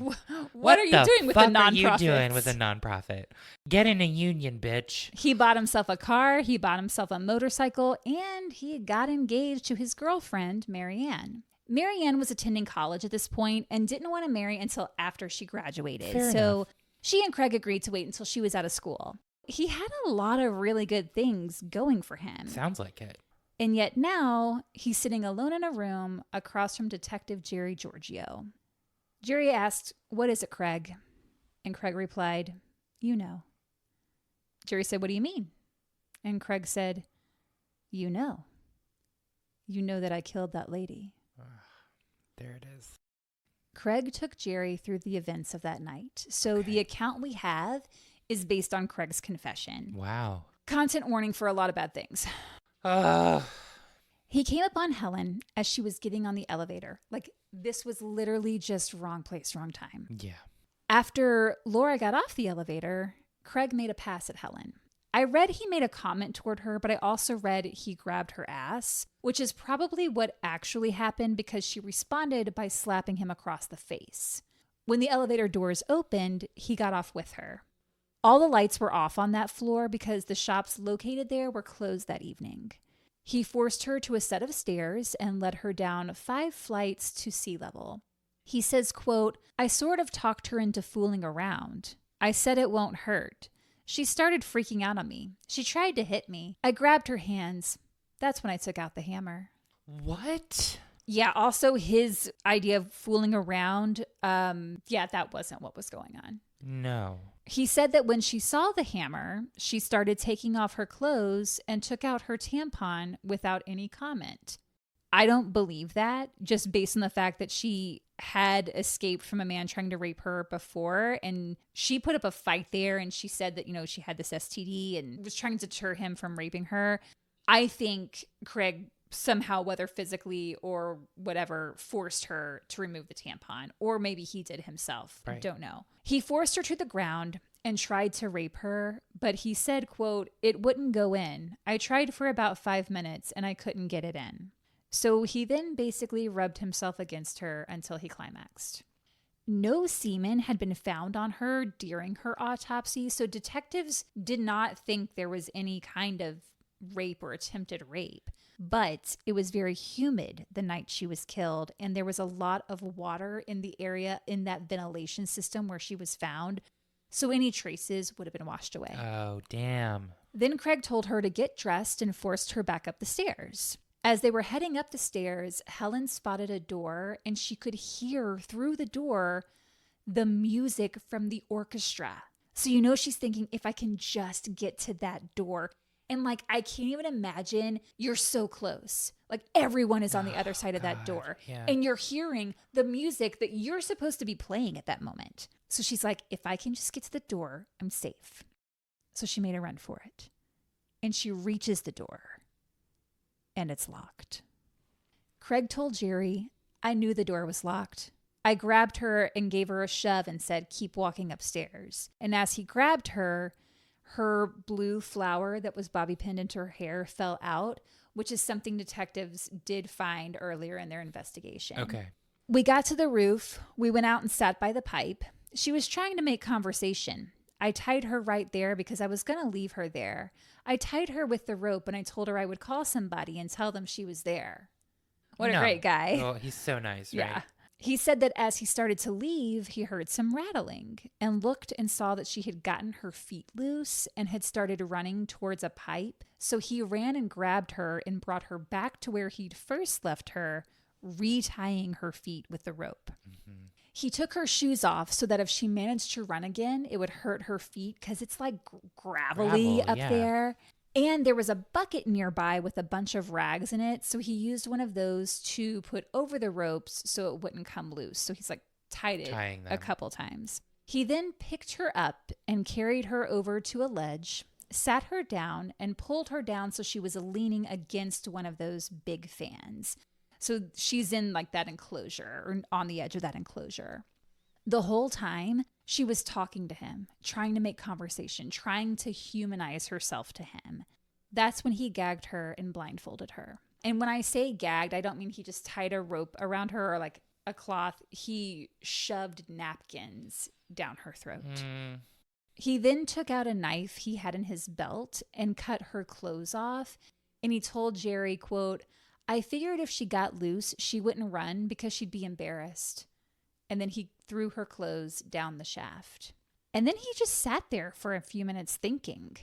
What are you doing with a nonprofit? What are you doing with a nonprofit? Get in a union, bitch. He bought himself a car, he bought himself a motorcycle, and he got engaged to his girlfriend, Marianne. Marianne was attending college at this point and didn't want to marry until after she graduated. Fair enough. She and Craig agreed to wait until she was out of school. He had a lot of really good things going for him. Sounds like it. And yet now he's sitting alone in a room across from Detective Jerry Giorgio. Jerry asked, "What is it, Craig?" And Craig replied, "You know." Jerry said, "What do you mean?" And Craig said, "You know. You know that I killed that lady." There it is. Craig took Jerry through the events of that night. So the account we have is based on Craig's confession. Wow. Content warning for a lot of bad things. He came upon Helen as she was getting on the elevator. Like, this was literally just wrong place, wrong time. Yeah. After Laura got off the elevator, Craig made a pass at Helen. I read he made a comment toward her, but I also read he grabbed her ass, which is probably what actually happened because she responded by slapping him across the face. When the elevator doors opened, he got off with her. All the lights were off on that floor because the shops located there were closed that evening. He forced her to a set of stairs and led her down 5 flights to sea level. He says, quote, I sort of talked her into fooling around. I said it won't hurt. She started freaking out on me. She tried to hit me. I grabbed her hands. That's when I took out the hammer. What? Yeah, also his idea of fooling around, that wasn't what was going on. No. He said that when she saw the hammer, she started taking off her clothes and took out her tampon without any comment. I don't believe that, just based on the fact that she had escaped from a man trying to rape her before, and she put up a fight there, and she said that, she had this STD and was trying to deter him from raping her. I think Craig somehow, whether physically or whatever, forced her to remove the tampon, or maybe he did himself. Right. I don't know. He forced her to the ground and tried to rape her, but he said, quote, it wouldn't go in. I tried for about 5 minutes and I couldn't get it in. So he then basically rubbed himself against her until he climaxed. No semen had been found on her during her autopsy, so detectives did not think there was any kind of rape or attempted rape. But it was very humid the night she was killed, and there was a lot of water in the area in that ventilation system where she was found. So any traces would have been washed away. Oh, damn. Then Craig told her to get dressed and forced her back up the stairs. As they were heading up the stairs, Helen spotted a door, and she could hear through the door the music from the orchestra. So she's thinking, if I can just get to that door. And I can't even imagine, you're so close. Everyone is on the other side of that door. Yeah. And you're hearing the music that you're supposed to be playing at that moment. So she's like, if I can just get to the door, I'm safe. So she made a run for it. And she reaches the door. And it's locked. Craig told Jerry, I knew the door was locked. I grabbed her and gave her a shove and said, keep walking upstairs. And as he grabbed her, her blue flower that was bobby pinned into her hair fell out, which is something detectives did find earlier in their investigation. Okay. We got to the roof. We went out and sat by the pipe. She was trying to make conversation. I tied her right there because I was going to leave her there. I tied her with the rope and I told her I would call somebody and tell them she was there. What a great guy. Oh, he's so nice, right? Yeah. He said that as he started to leave, he heard some rattling and looked and saw that she had gotten her feet loose and had started running towards a pipe. So he ran and grabbed her and brought her back to where he'd first left her, retying her feet with the rope. Mm-hmm. He took her shoes off so that if she managed to run again, it would hurt her feet because it's gravelly up there. And there was a bucket nearby with a bunch of rags in it. So he used one of those to put over the ropes so it wouldn't come loose. So he's tied it a couple times. He then picked her up and carried her over to a ledge, sat her down and pulled her down so she was leaning against one of those big fans. So she's in that enclosure or on the edge of that enclosure. The whole time she was talking to him, trying to make conversation, trying to humanize herself to him. That's when he gagged her and blindfolded her. And when I say gagged, I don't mean he just tied a rope around her or a cloth. He shoved napkins down her throat. Mm. He then took out a knife he had in his belt and cut her clothes off. And he told Jerry, quote, I figured if she got loose, she wouldn't run because she'd be embarrassed. And then he threw her clothes down the shaft. And then he just sat there for a few minutes thinking.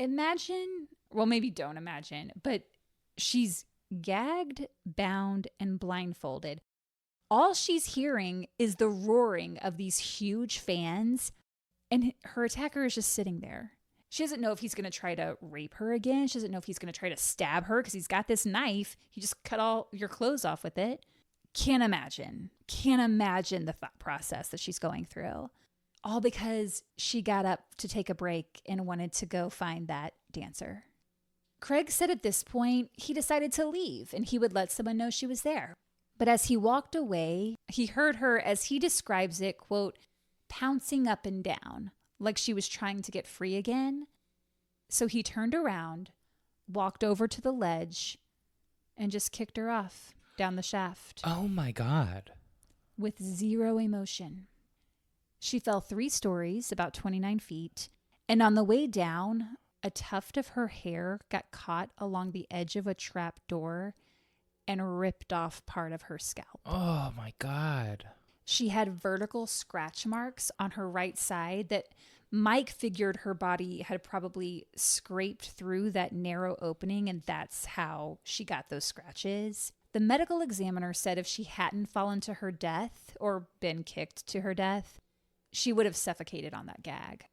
Imagine, well, maybe don't imagine, but she's gagged, bound, and blindfolded. All she's hearing is the roaring of these huge fans, and her attacker is just sitting there. She doesn't know if he's going to try to rape her again. She doesn't know if he's going to try to stab her because he's got this knife. He just cut all your clothes off with it. Can't imagine the thought process that she's going through. All because she got up to take a break and wanted to go find that dancer. Craig said at this point, he decided to leave and he would let someone know she was there. But as he walked away, he heard her, as he describes it, quote, pouncing up and down, like she was trying to get free again. So he turned around, walked over to the ledge, and just kicked her off down the shaft. Oh my God. With zero emotion. She fell 3 stories, about 29 feet, and on the way down, a tuft of her hair got caught along the edge of a trap door and ripped off part of her scalp. Oh my God. She had vertical scratch marks on her right side that Mike figured her body had probably scraped through that narrow opening, and that's how she got those scratches. The medical examiner said if she hadn't fallen to her death or been kicked to her death, she would have suffocated on that gag.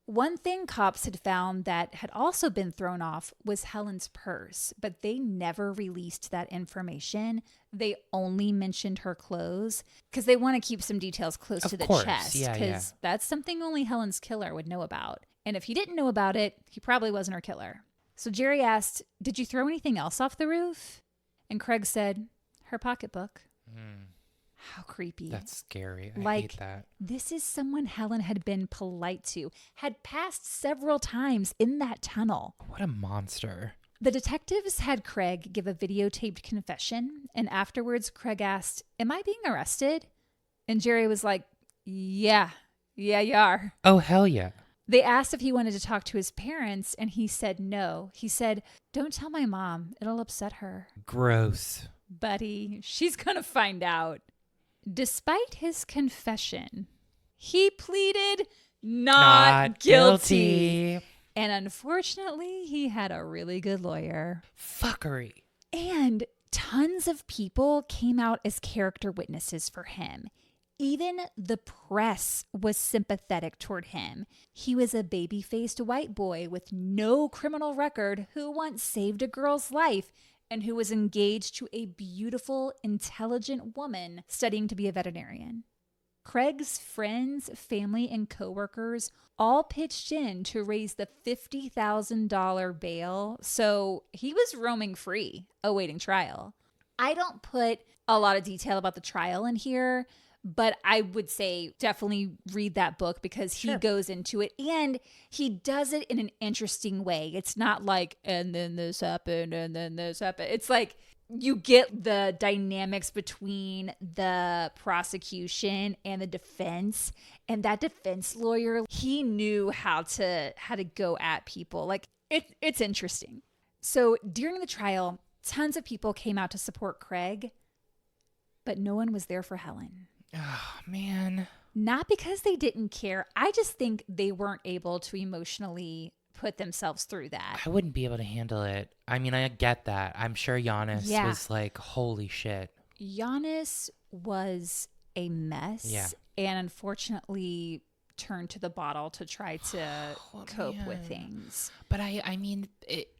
One thing cops had found that had also been thrown off was Helen's purse, but they never released that information. They only mentioned her clothes because they want to keep some details close to the chest, because that's something only Helen's killer would know about. And if he didn't know about it, he probably wasn't her killer. So Jerry asked, "Did you throw anything else off the roof?" And Craig said, "Her pocketbook." How creepy. That's scary. I hate that. This is someone Helen had been polite to, had passed several times in that tunnel. What a monster. The detectives had Craig give a videotaped confession, and afterwards Craig asked, "Am I being arrested?" And Jerry was like, Yeah, you are." Oh, hell yeah. They asked if he wanted to talk to his parents, and he said no. He said, "Don't tell my mom. It'll upset her." Gross. Buddy, she's gonna find out. Despite his confession, he pleaded not guilty. And unfortunately, he had a really good lawyer. Fuckery. And tons of people came out as character witnesses for him. Even the press was sympathetic toward him. He was a baby-faced white boy with no criminal record who once saved a girl's life and who was engaged to a beautiful, intelligent woman studying to be a veterinarian. Craig's friends, family, and coworkers all pitched in to raise the $50,000 bail, so he was roaming free, awaiting trial. I don't put a lot of detail about the trial in here, but I would say definitely read that book because he goes into it and he does it in an interesting way. It's not like, and then this happened, and then this happened. It's like you get the dynamics between the prosecution and the defense. And that defense lawyer, he knew how to go at people. Like it's interesting. So during the trial, tons of people came out to support Craig, but no one was there for Helen. Oh, man. Not because they didn't care. I just think they weren't able to emotionally put themselves through that. I wouldn't be able to handle it. I mean, I get that. I'm sure Giannis was like, holy shit. Giannis was a mess and unfortunately turned to the bottle to try to cope with things. But I mean,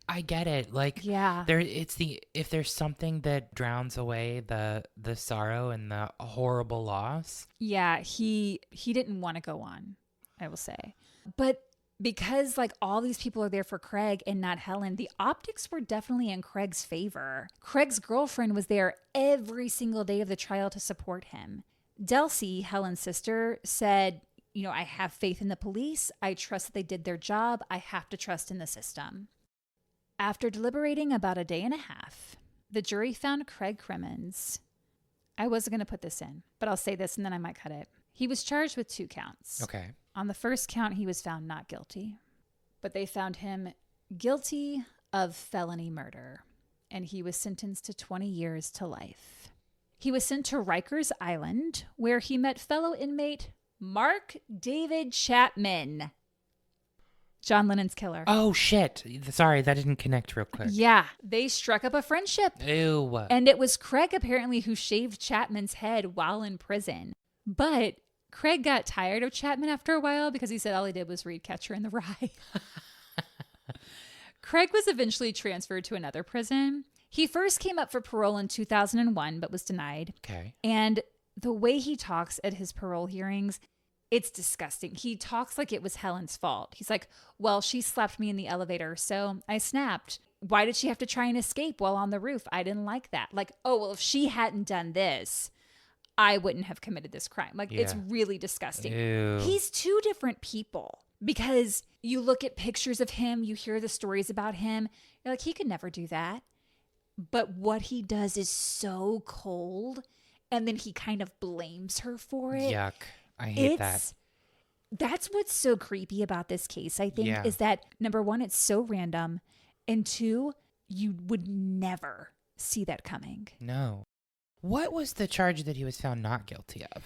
I get it. Like, if there's something that drowns away the sorrow and the horrible loss. Yeah, he didn't want to go on, I will say. But because like all these people are there for Craig and not Helen, the optics were definitely in Craig's favor. Craig's girlfriend was there every single day of the trial to support him. Delcy, Helen's sister, said, I have faith in the police. I trust that they did their job. I have to trust in the system. After deliberating about a day and a half, the jury found Craig Crimmins. I wasn't going to put this in, but I'll say this and then I might cut it. He was charged with 2 counts. Okay. On the first count, he was found not guilty, but they found him guilty of felony murder, and he was sentenced to 20 years to life. He was sent to Rikers Island, where he met fellow inmate Mark David Chapman, John Lennon's killer. Oh, shit. Sorry, that didn't connect real quick. Yeah, they struck up a friendship. Ew. And it was Craig apparently who shaved Chapman's head while in prison. But Craig got tired of Chapman after a while because he said all he did was read Catcher in the Rye. Craig was eventually transferred to another prison. He first came up for parole in 2001, but was denied. Okay. And the way he talks at his parole hearings, it's disgusting. He talks like it was Helen's fault. He's like, well, she slapped me in the elevator, so I snapped. Why did she have to try and escape while on the roof? I didn't like that. Like, oh, well, if she hadn't done this, I wouldn't have committed this crime. Like, it's really disgusting. Ew. He's 2 different people because you look at pictures of him, you hear the stories about him. You're like, he could never do that. But what he does is so cold. And then he kind of blames her for it. Yuck. I hate that. That's what's so creepy about this case, I think, is that, number one, it's so random. And two, you would never see that coming. No. What was the charge that he was found not guilty of?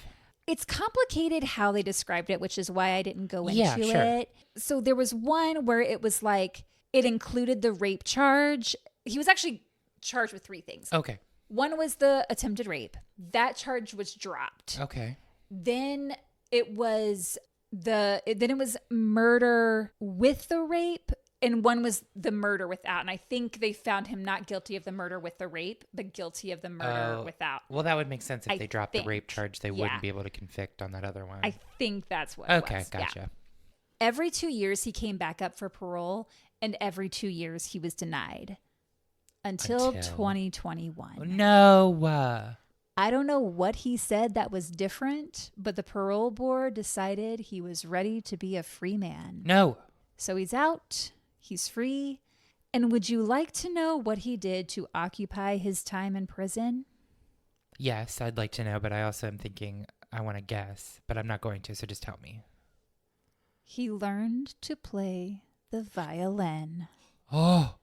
It's complicated how they described it, which is why I didn't go into it. So there was one where it was like, it included the rape charge. He was actually charged with 3 things. Okay. One was the attempted rape. That charge was dropped. Okay. Then it was murder with the rape, and one was the murder without. And I think they found him not guilty of the murder with the rape, but guilty of the murder without. Well, that would make sense if they dropped the rape charge. They wouldn't be able to convict on that other one. I think that's what it was. Okay, gotcha. Yeah. Every 2 years, he came back up for parole, and every 2 years, he was denied. Until 2021. No. I don't know what he said that was different, but the parole board decided he was ready to be a free man. No. So he's out, he's free. And would you like to know what he did to occupy his time in prison? Yes, I'd like to know, but I also am thinking I want to guess, but I'm not going to, so just tell me. He learned to play the violin. Oh.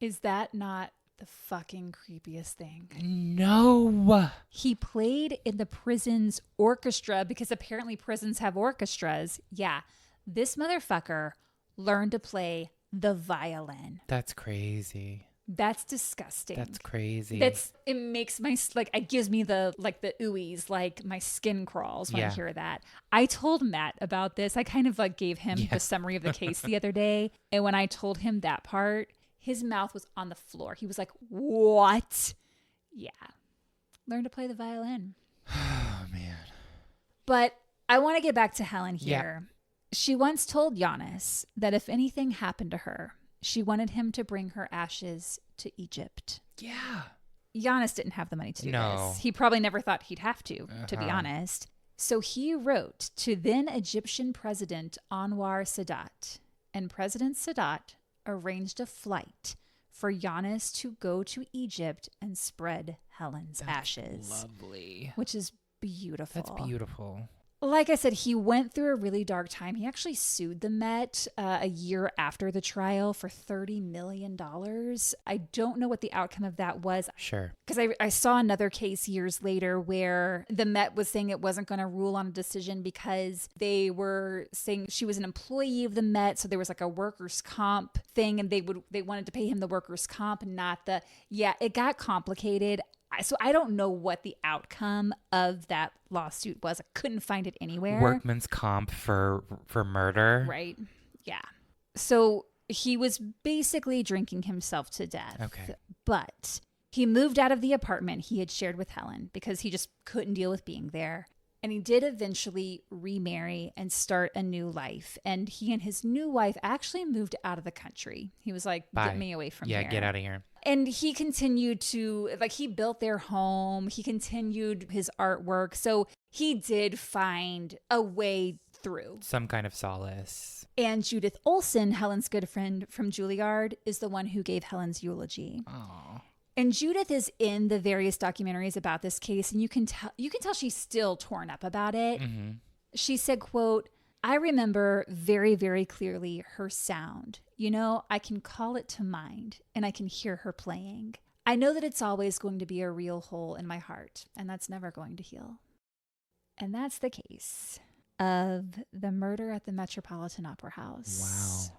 Is that not the fucking creepiest thing? No. He played in the prison's orchestra because apparently prisons have orchestras. Yeah. This motherfucker learned to play the violin. That's crazy. That's disgusting. That's crazy. It makes my, like, it gives me the oohies, like my skin crawls when I hear that. I told Matt about this. I kind of like gave him the summary of the case the other day. And when I told him that part, his mouth was on the floor. He was like, what? Yeah. Learn to play the violin. Oh, man. But I want to get back to Helen here. Yeah. She once told Giannis that if anything happened to her, she wanted him to bring her ashes to Egypt. Yeah. Giannis didn't have the money to do this. He probably never thought he'd have to be honest. So he wrote to then Egyptian President Anwar Sadat. And President Sadat arranged a flight for Giannis to go to Egypt and spread Helen's ashes. Lovely. Which is beautiful. That's beautiful. Like I said, he went through a really dark time. He actually sued the Met a year after the trial for $30 million. I don't know what the outcome of that was. Sure. Because I saw another case years later where the Met was saying it wasn't going to rule on a decision because they were saying she was an employee of the Met. So there was like a workers' comp thing and they wanted to pay him the workers' comp, not the, it got complicated. So I don't know what the outcome of that lawsuit was. I couldn't find it anywhere. Workman's comp for murder. Right. Yeah. So he was basically drinking himself to death. Okay. But he moved out of the apartment he had shared with Helen because he just couldn't deal with being there. And he did eventually remarry and start a new life. And he and his new wife actually moved out of the country. He was like, Bye. get me away from here. Yeah, get out of here. And he continued to, he built their home. He continued his artwork. So he did find a way through. Some kind of solace. And Judith Olsen, Helen's good friend from Juilliard, is the one who gave Helen's eulogy. Aww. And Judith is in the various documentaries about this case, and you can tell she's still torn up about it. Mm-hmm. She said, quote, I remember very, very clearly her sound. I can call it to mind, and I can hear her playing. I know that it's always going to be a real hole in my heart, and that's never going to heal. And that's the case of the murder at the Metropolitan Opera House. Wow.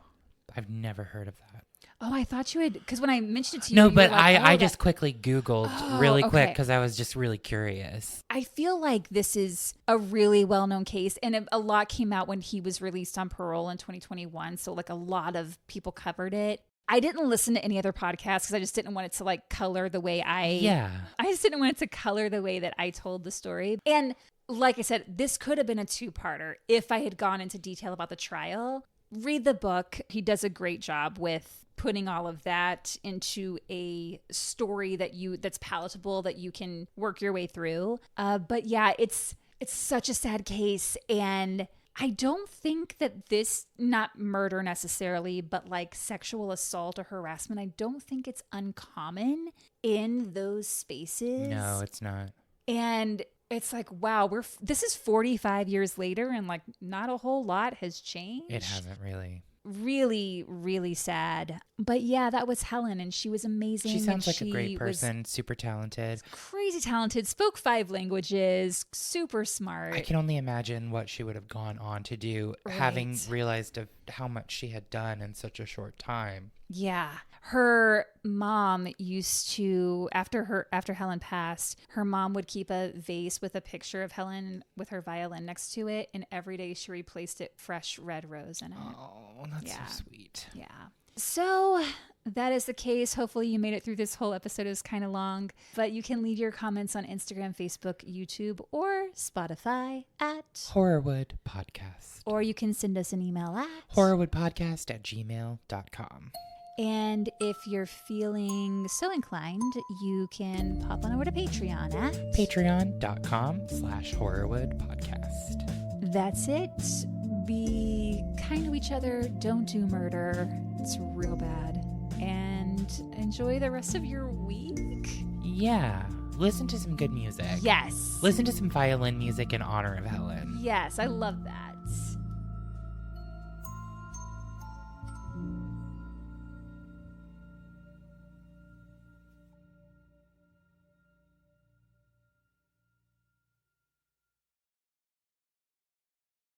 I've never heard of that. Oh, I thought you had, because when I mentioned it to you. No, but I just quickly Googled really quick okay. because I was just really curious. I feel like this is a really well-known case, and a lot came out when he was released on parole in 2021. So a lot of people covered it. I didn't listen to any other podcasts because I just didn't want it to color the way I just didn't want it to color the way that I told the story. And like I said, this could have been a two-parter if I had gone into detail about the trial. Read the book. He does a great job with putting all of that into a story that's palatable, that you can work your way through. But yeah, it's such a sad case. And I don't think that this, not murder necessarily, but sexual assault or harassment, I don't think it's uncommon in those spaces. No, it's not. And It's like, wow, this is 45 years later and like not a whole lot has changed. It hasn't really. Really, really sad. But yeah, that was Helen, and she was amazing. She sounds like a great person, super talented. Crazy talented, spoke 5 languages, super smart. I can only imagine what she would have gone on to do, having realized of how much she had done in such a short time. Yeah. Her mom used to, after Helen passed, her mom would keep a vase with a picture of Helen with her violin next to it, and every day she replaced it fresh red rose in it. Oh, that's so sweet. Yeah. So that is the case. Hopefully you made it through this whole episode. It was kind of long, but you can leave your comments on Instagram, Facebook, YouTube, or Spotify at Horrorwood Podcast. Or you can send us an email at horrorwoodpodcast@gmail.com. And if you're feeling so inclined, you can pop on over to Patreon at patreon.com/horrorwoodpodcast. That's it. Be kind to each other. Don't do murder. It's real bad. And enjoy the rest of your week. Yeah. Listen to some good music. Yes. Listen to some violin music in honor of Helen. Yes, I love that.